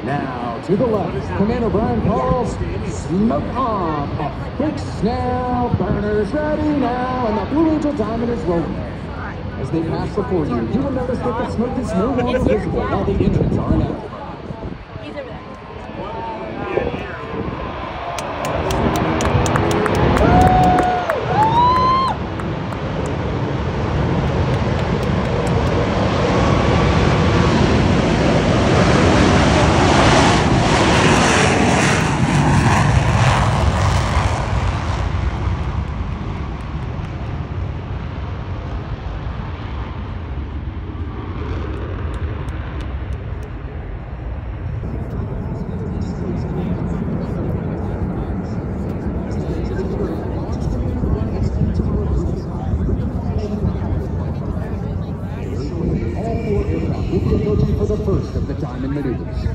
Now, to the left, Commander Brian calls smoke on. Quick snap, burners ready now, and the Blue Angel Diamond is rolling. As they pass before you, you will notice that the smoke is no longer visible while the engines are inactive. For the first of the Diamond maneuvers.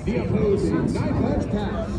The opposing knife-edge pass.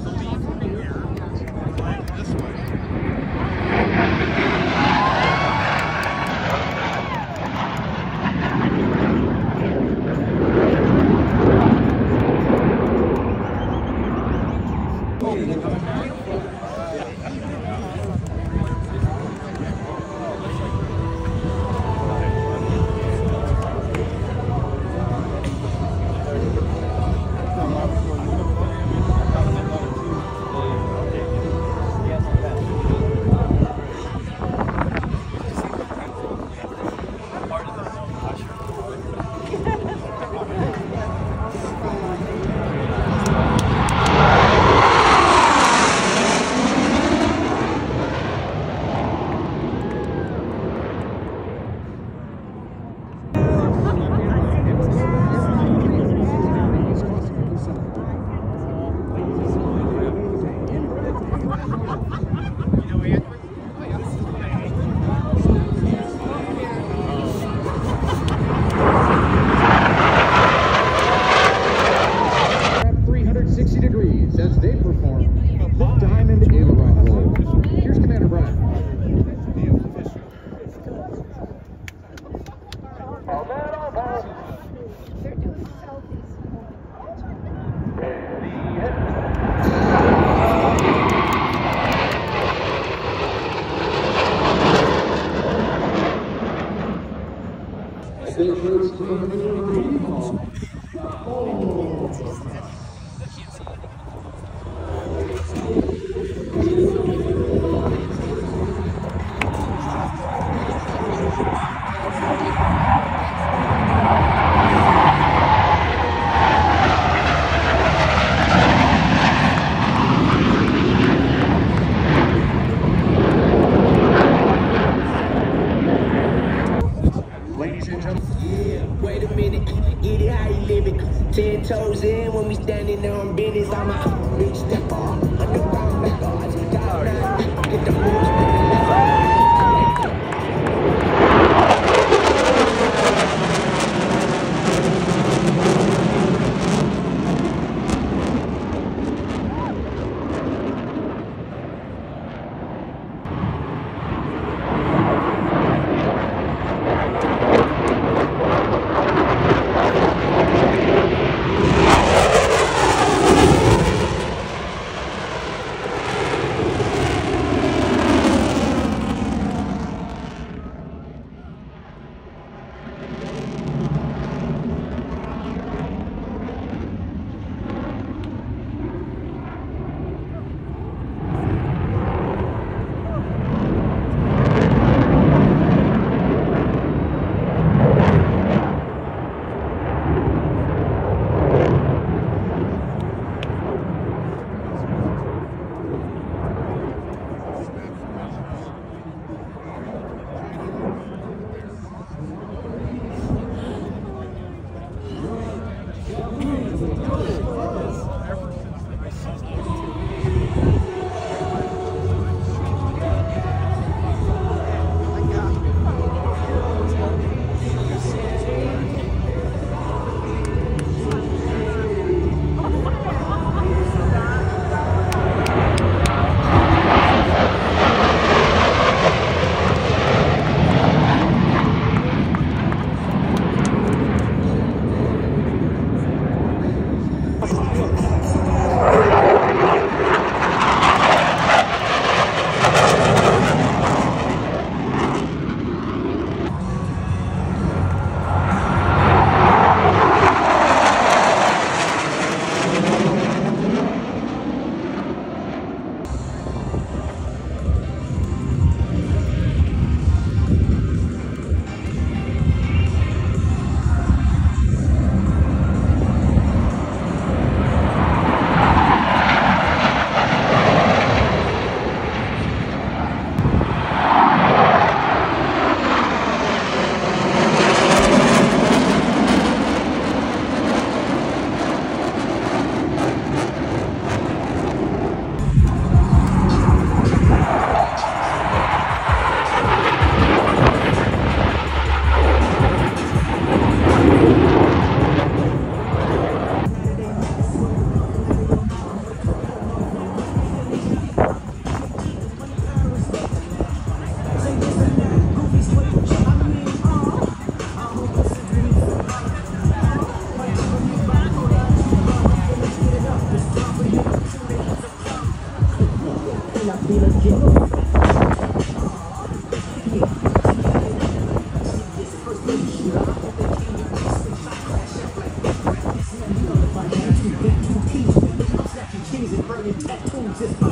Wait a minute, get it how you live it. 10 toes in when we standing on business. I'm a big step on, underground records. Get the moves. I'm snatching chains and burning tattoos.